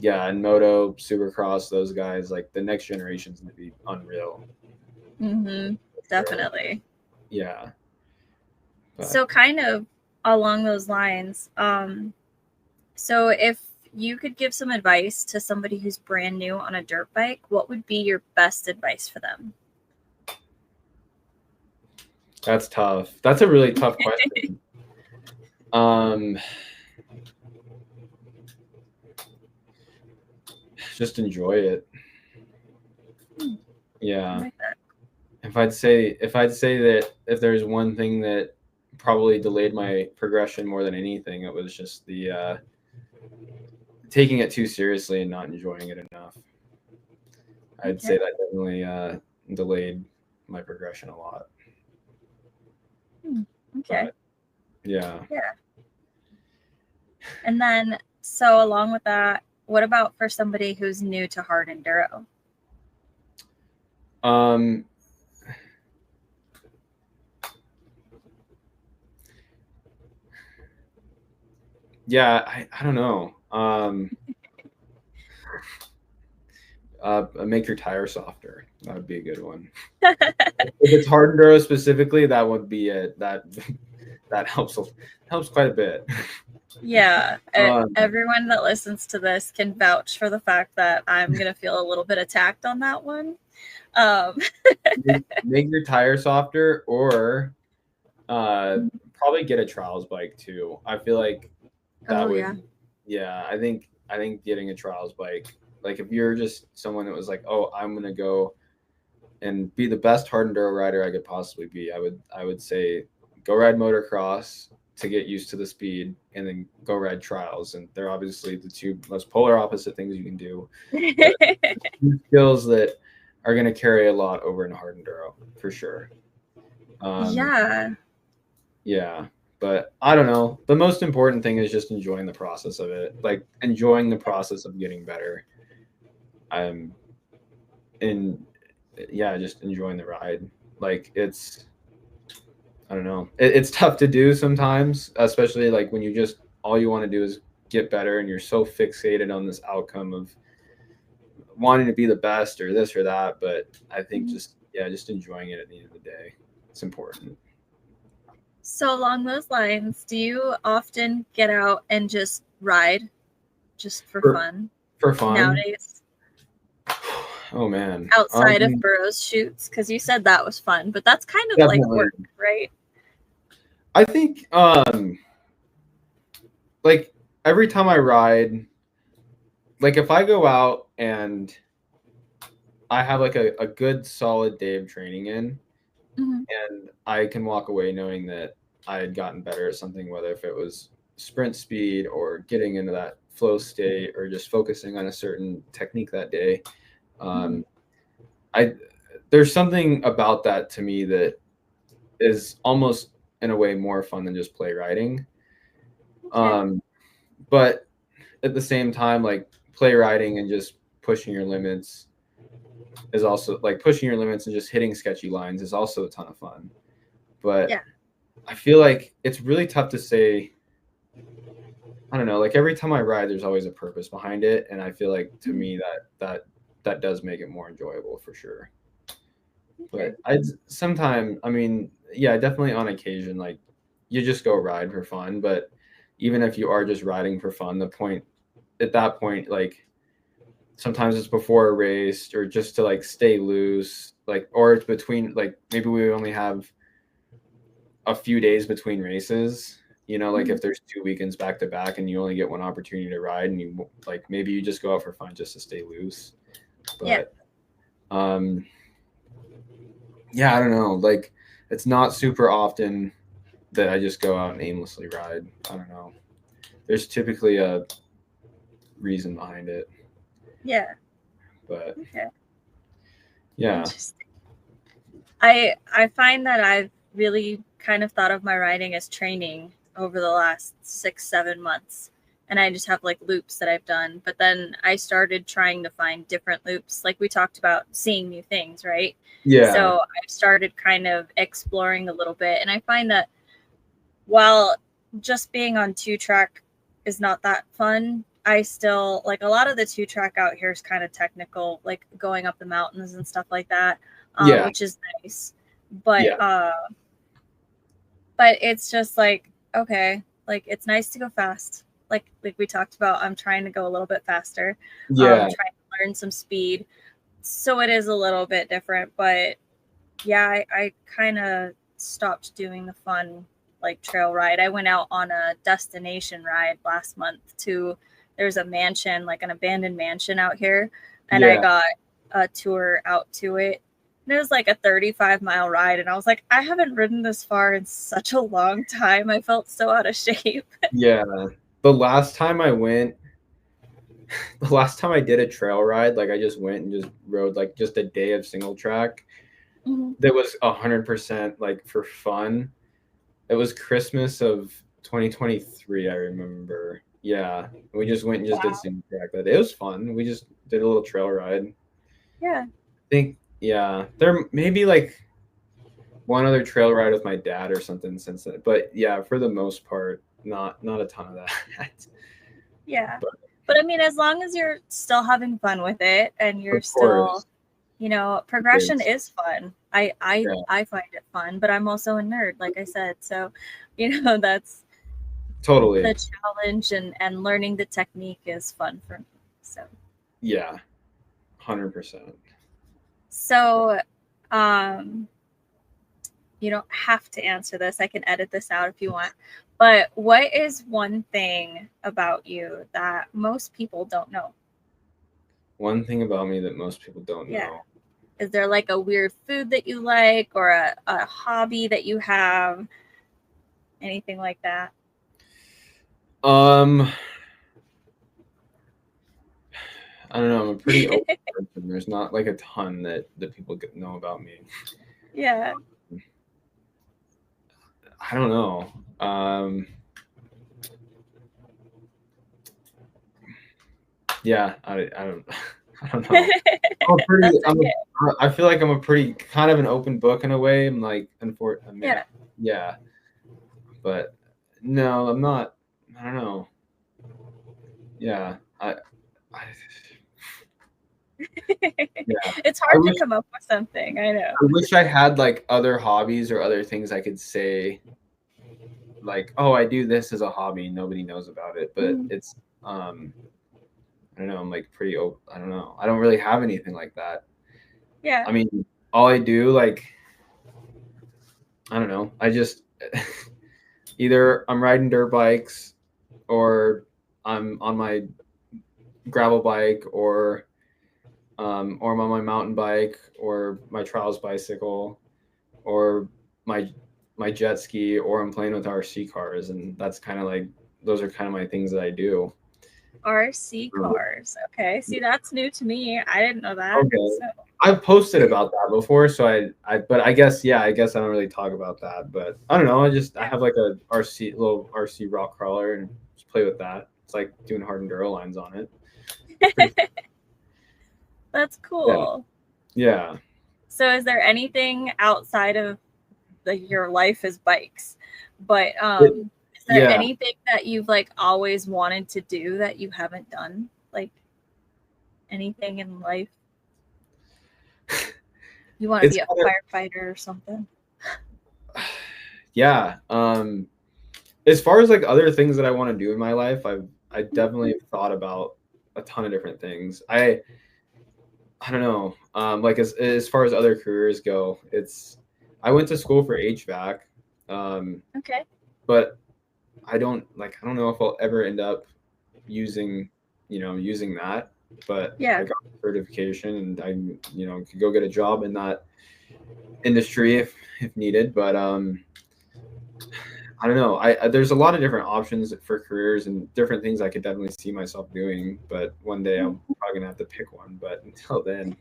And moto, supercross, those guys, like the next generation's going to be unreal. Definitely. Yeah. So kind of along those lines, so if you could give some advice to somebody who's brand new on a dirt bike, what would be your best advice for them? That's tough. That's a really tough question. Just enjoy it. Yeah. Like that. If I'd say that if there's one thing that probably delayed my progression more than anything, it was just the taking it too seriously and not enjoying it enough. I'd say that definitely delayed my progression a lot. Okay. But, yeah. And then, so along with that, what about for somebody who's new to hard enduro? Yeah, I don't know. Make your tire softer. That would be a good one. If it's hard enduro specifically, that would be it. That helps quite a bit. Yeah, everyone that listens to this can vouch for the fact that I'm gonna feel a little bit attacked on that one. Make your tire softer, or probably get a trials bike too. I feel like that would. Yeah, I think getting a trials bike. Like if you're just someone that was like, oh, I'm gonna go and be the best hard enduro rider I could possibly be, I would say go ride motocross to get used to the speed, and then go ride trials. And they're obviously the two most polar opposite things you can do. Skills that are going to carry a lot over in hard enduro for sure. Yeah. But I don't know. The most important thing is just enjoying the process of it, like enjoying the process of getting better. I'm in, yeah, just enjoying the ride. Like it's, I don't know, it's tough to do sometimes, especially like when you just all you want to do is get better, and you're so fixated on this outcome of wanting to be the best or this or that. But I think Mhm. just, yeah, just enjoying it at the end of the day, it's important. So along those lines, do you often get out and just ride just for For fun fun. nowadays Oh man. outside of Burroughs shoots? Because you said that was fun, but that's kind of like Definitely. work, right? I think like every time I ride, like if I go out and I have like a good solid day of training in, Mm-hmm. and I can walk away knowing that I had gotten better at something, whether if it was sprint speed or getting into that flow state or just focusing on a certain technique that day. Mm-hmm. I There's something about that to me that is almost in a way more fun than just play riding. Okay. But at the same time, like play riding and just pushing your limits is also like pushing your limits and just hitting sketchy lines is also a ton of fun. But Yeah. I feel like it's really tough to say. I don't know. Like every time I ride, there's always a purpose behind it, and I feel like to me that does make it more enjoyable for sure. Okay. But I sometimes, I mean, yeah, definitely on occasion, like you just go ride for fun. But even if you are just riding for fun, the point at that point, like sometimes it's before a race or just to like stay loose, like or it's between, like maybe we only have a few days between races. You know, like Mm-hmm. if there's 2 weekends back to back and you only get one opportunity to ride, and you like maybe you just go out for fun just to stay loose. Yeah. But um yeah, I don't know. Like it's not super often that I just go out and aimlessly ride. I don't know. There's typically a reason behind it. Yeah. But Okay. yeah. Interesting. I find that I've really kind of thought of my riding as training over the last 6-7 months, and I just have like loops that I've done. But then I started trying to find different loops, like we talked about seeing new things, right? Yeah. So I started kind of exploring a little bit, and I find that while just being on 2 track is not that fun, I still like a lot of the 2 track out here is kind of technical, like going up the mountains and stuff like that, Yeah. which is nice. But Yeah. but it's just like, okay, like it's nice to go fast. Like we talked about, I'm trying to go a little bit faster, Yeah. trying to learn some speed. So it is a little bit different, but yeah, I kind of stopped doing the fun like trail ride. I went out on a destination ride last month to, there's a mansion, like an abandoned mansion out here, and I Yeah. got a tour out to it. And it was like a 35-mile ride, and I was like, I haven't ridden this far in such a long time. I felt so out of shape. Yeah. The last time I went, the last time I did a trail ride, like I just went and just rode like just a day of single track. Mm-hmm. That was 100% like for fun. It was Christmas of 2023, I remember. Yeah, we just went and just did Wow. single track that day. It was fun. We just did a little trail ride. Yeah. I think, yeah, there may be like one other trail ride with my dad or something since then. But yeah, for the most part, not a ton of that. Yeah. But But I mean, as long as you're still having fun with it and you're of still, course, it progression is. is fun. I Yeah, I find it fun, but I'm also a nerd, like I said. So, that's the totally. challenge, and learning the technique is fun for me. So, Yeah, 100%. so you don't have to answer this. I can edit this out if you want. But what is one thing about you that most people don't know? One thing about me that most people don't Yeah. know. Is there like a weird food that you like, or a hobby that you have? Anything like that? Um, I don't know. I'm a pretty open person. There's not like a ton that people know about me. Yeah. I don't know. Yeah, I don't. I don't know. I'm a pretty, That's okay. I feel like I'm a pretty kind of an open book in a way. I'm like, unfortunately, Yeah. yeah, but no, I'm not. I don't know. Yeah, I yeah. It's I hard to wish come up with something. I know. I wish I had like other hobbies or other things I could say, like, oh, I do this as a hobby. Nobody knows about it, but Mhm. it's I don't know. I'm like pretty open. I don't know. I don't really have anything like that. Yeah. I mean, all I do, like, I don't know. I just either I'm riding dirt bikes or I'm on my gravel bike or I'm on my mountain bike or my trials bicycle or my my jet ski or I'm playing with RC cars, and that's kind of like those are kind of my things that I do. RC cars. Okay. See, that's new to me. I didn't know that. Okay. So I've posted about that before, so but I guess I guess I don't really talk about that, but I don't know. I yeah, have like a little RC rock crawler and just play with that. It's like doing hard enduro lines on it. Pretty that's yeah. cool. Yeah. So is there anything outside of your life is bikes, but It- is there yeah. anything that you've like always wanted to do that you haven't done? Like anything in life? You want to It's be a kind of firefighter or something? yeah. As far as like other things that I want to do in my life, I definitely thought about a ton of different things. I don't know. Like as far as other careers go, I went to school for HVAC, Okay. but I don't know if I'll ever end up using using that. But I Yeah. got the certification, and I could go get a job in that industry if needed. But I don't know. There's a lot of different options for careers and different things I could definitely see myself doing. But one day I'm probably gonna have to pick one. But until then,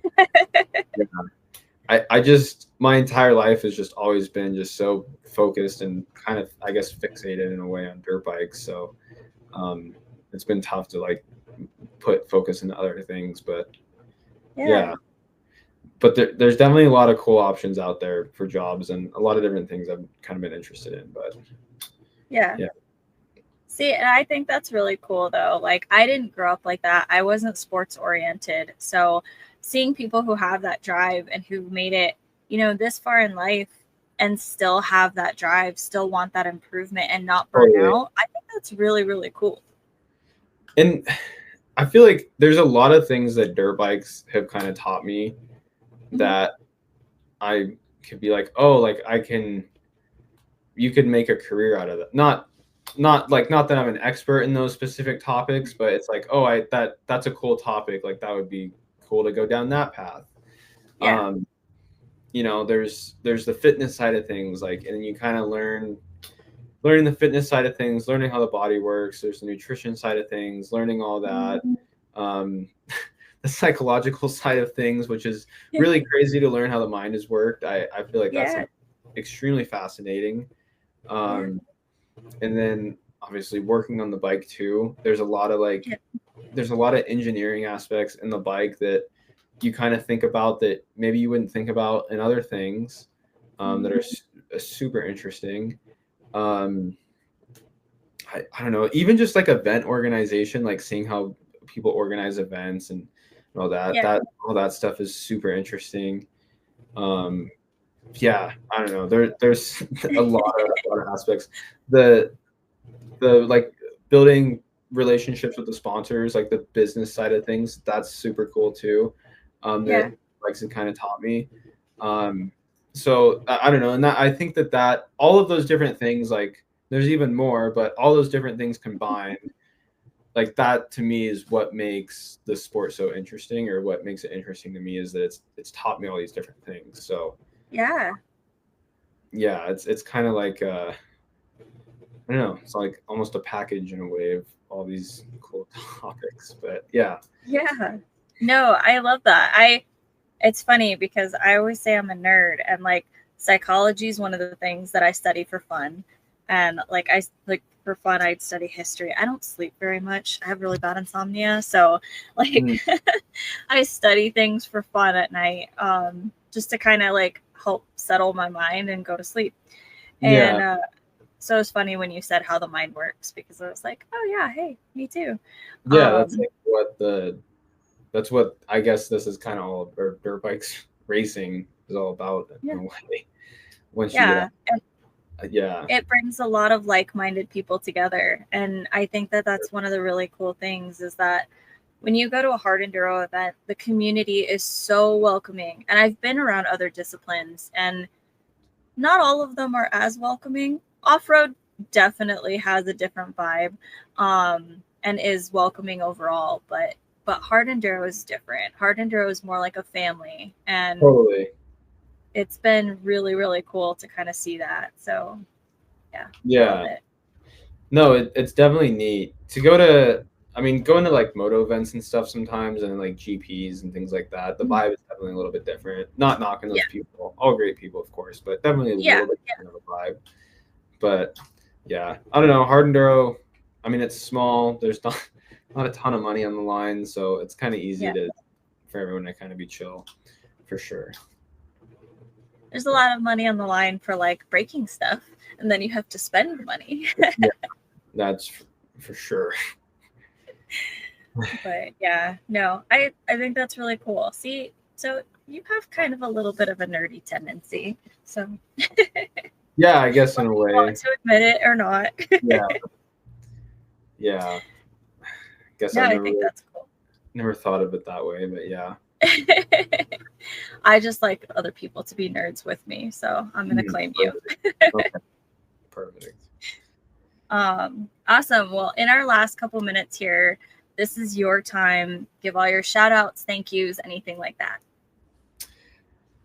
yeah, I just my entire life has just always been just so focused and kind of I guess fixated in a way on dirt bikes. So it's been tough to like put focus into other things. But Yeah. yeah, but there's definitely a lot of cool options out there for jobs and a lot of different things I've kind of been interested in. But Yeah. yeah. See, and I think that's really cool though. Like I didn't grow up like that. I wasn't sports oriented. So seeing people who have that drive and who made it, this far in life and still have that drive, still want that improvement and not burn Totally. out, I think that's really, really cool. And I feel like there's a lot of things that dirt bikes have kind of taught me that I could be like, oh, like you could make a career out of that. Not that I'm an expert in those specific topics, but it's like, oh, that's a cool topic. Like that would be cool to go down that path. Yeah. There's the fitness side of things, like, and you kind of learning the fitness side of things, learning how the body works. There's the nutrition side of things, learning all that. Um, the psychological side of things, which is really crazy to learn how the mind is worked. I feel like that's Yeah. extremely fascinating. Yeah. And then obviously working on the bike too. There's a lot of engineering aspects in the bike that you kind of think about that maybe you wouldn't think about in other things that are super interesting. I don't know, even just like event organization, like seeing how people organize events and all that, Yeah. all that stuff is super interesting. Yeah, I don't know. There's a lot of aspects. The like building relationships with the sponsors, like the business side of things, that's super cool too. Yeah. That likes it kind of taught me. So I don't know, and I think that all of those different things, like there's even more, but all those different things combined, like that to me is what makes the sport so interesting, or what makes it interesting to me is that it's taught me all these different things. So Yeah. yeah, it's kind of like I don't know, it's like almost a package in a way of all these cool topics. But yeah. Yeah. No, I love that. It's funny because I always say I'm a nerd, and like psychology is one of the things that I study for fun. And like for fun I'd study history. I don't sleep very much. I have really bad insomnia, so like Mm. I study things for fun at night, just to kind of like help settle my mind and go to sleep. Yeah. And so it's funny when you said how the mind works, because I was like, oh yeah, hey, me too. Yeah, that's like that's what I guess this is kind of all, or dirt bikes racing is all about in a way. Once you get out, yeah, it brings a lot of like-minded people together, and I think that that's one of the really cool things is that when you go to a hard enduro event, the community is so welcoming. And I've been around other disciplines, and not all of them are as welcoming. Off-road definitely has a different vibe, and is welcoming overall, but hard enduro is different. Hard enduro is more like a family, and totally. it's been really, really cool to kind of see that. So yeah, Yeah. love it. No, it's definitely neat to go to. I mean, going to like moto events and stuff sometimes, and like GPs and things like that. The vibe is definitely a little bit different. Not knocking those people, all great people, of course, but definitely a little bit different of a vibe. But yeah, I don't know. Hard enduro. I mean, it's small. There's not a ton of money on the line, so it's kind of easy for everyone to kind of be chill, for sure. There's a lot of money on the line for like breaking stuff, and then you have to spend money. Yeah, that's for sure. But yeah, no, I think that's really cool. See, so you have kind of a little bit of a nerdy tendency. So yeah, I guess in a way. Want to admit it or not. Yeah. Guess I think that's cool. Never thought of it that way, but yeah. I just like other people to be nerds with me, so I'm gonna claim you. Okay. Perfect. Awesome. Well, in our last couple minutes here, this is your time. Give all your shout outs, thank yous, anything like that.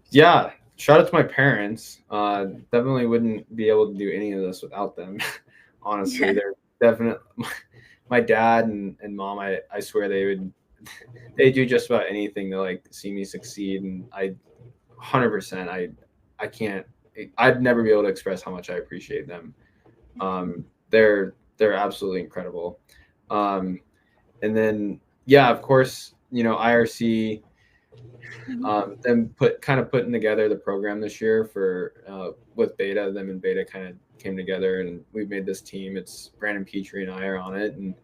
Yeah. Shout out to my parents. Definitely wouldn't be able to do any of this without them. Honestly, they're definitely my dad and mom. I swear they do just about anything to like see me succeed, and 100%. I can't. I'd never be able to express how much I appreciate them. They're absolutely incredible. And then yeah, of course, IRC. Them putting together the program this year for with Beta. Them and Beta kind of came together, and we've made this team. It's Brandon Petrie and I are on it, and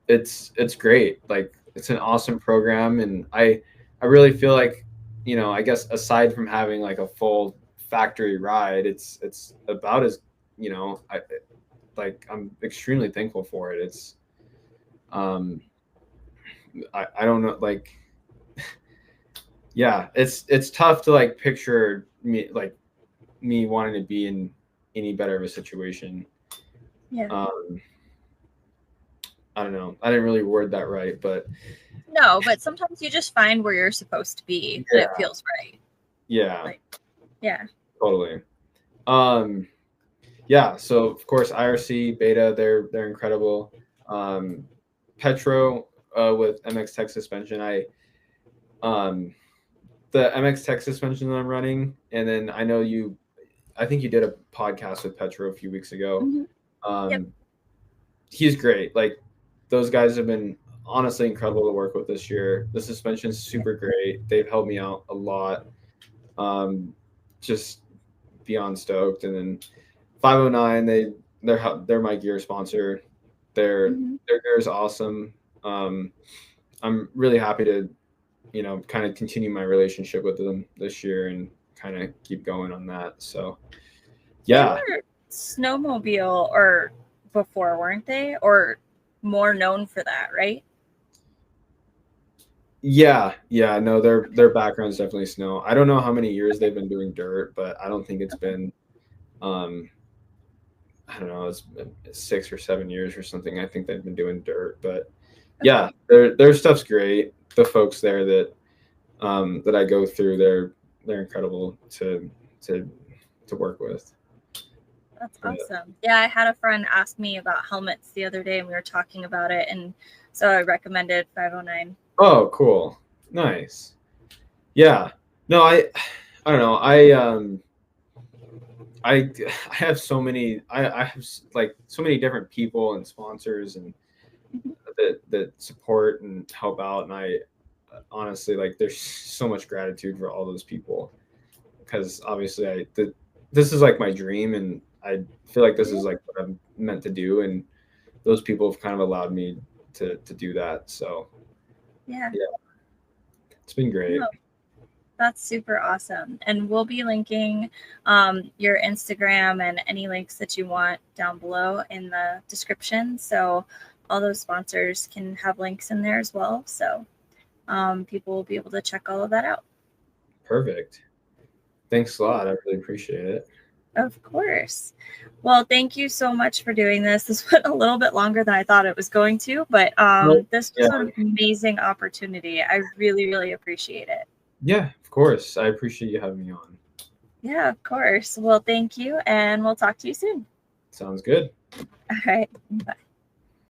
it's great. Like, it's an awesome program, and I really feel like, I guess aside from having like a full factory ride, it's about as, I'm extremely thankful for it. It's I don't know, like, yeah, it's tough to like picture me wanting to be in any better of a situation. I don't know. I didn't really word that right, but no, but sometimes you just find where you're supposed to be and it feels right. Yeah. Totally. Yeah. So of course IRC Beta, they're incredible. Petro with MX Tech suspension. The MX Tech suspension that I'm running, and then I think you did a podcast with Petro a few weeks ago. He's great. Like, those guys have been honestly incredible to work with this year. The suspension's super great. They've helped me out a lot. Just beyond stoked. And then 509, they're my gear sponsor. Their gear is awesome. I'm really happy to, kind of continue my relationship with them this year and kind of keep going on that. So yeah. They were snowmobile or before, weren't they? Or more known for that, right? Yeah. No, their background is definitely snow. I don't know how many years they've been doing dirt, but I don't think it's been, I don't know, it's been 6 or 7 years or something. I think they've been doing dirt, but yeah, their stuff's great. The folks there that I go through, they're incredible to work with. That's awesome. Yeah, I had a friend ask me about helmets the other day, and we were talking about it, and so I recommended 509. Oh, cool. Nice. Yeah. No, I don't know. I have so many. I have like so many different people and sponsors and that support and help out, and honestly, like there's so much gratitude for all those people, because obviously this is like my dream, and I feel like this is like what I'm meant to do, and those people have kind of allowed me to do that. So Yeah. it's been great. No, that's super awesome. And we'll be linking your Instagram and any links that you want down below in the description. So all those sponsors can have links in there as well. So people will be able to check all of that out. Perfect. Thanks a lot. I really appreciate it. Of course. Well, thank you so much for doing this. This went a little bit longer than I thought it was going to, but this was an amazing opportunity. I really, really appreciate it. Yeah, of course. I appreciate you having me on. Yeah, of course. Well, thank you, and we'll talk to you soon. Sounds good. All right. Bye.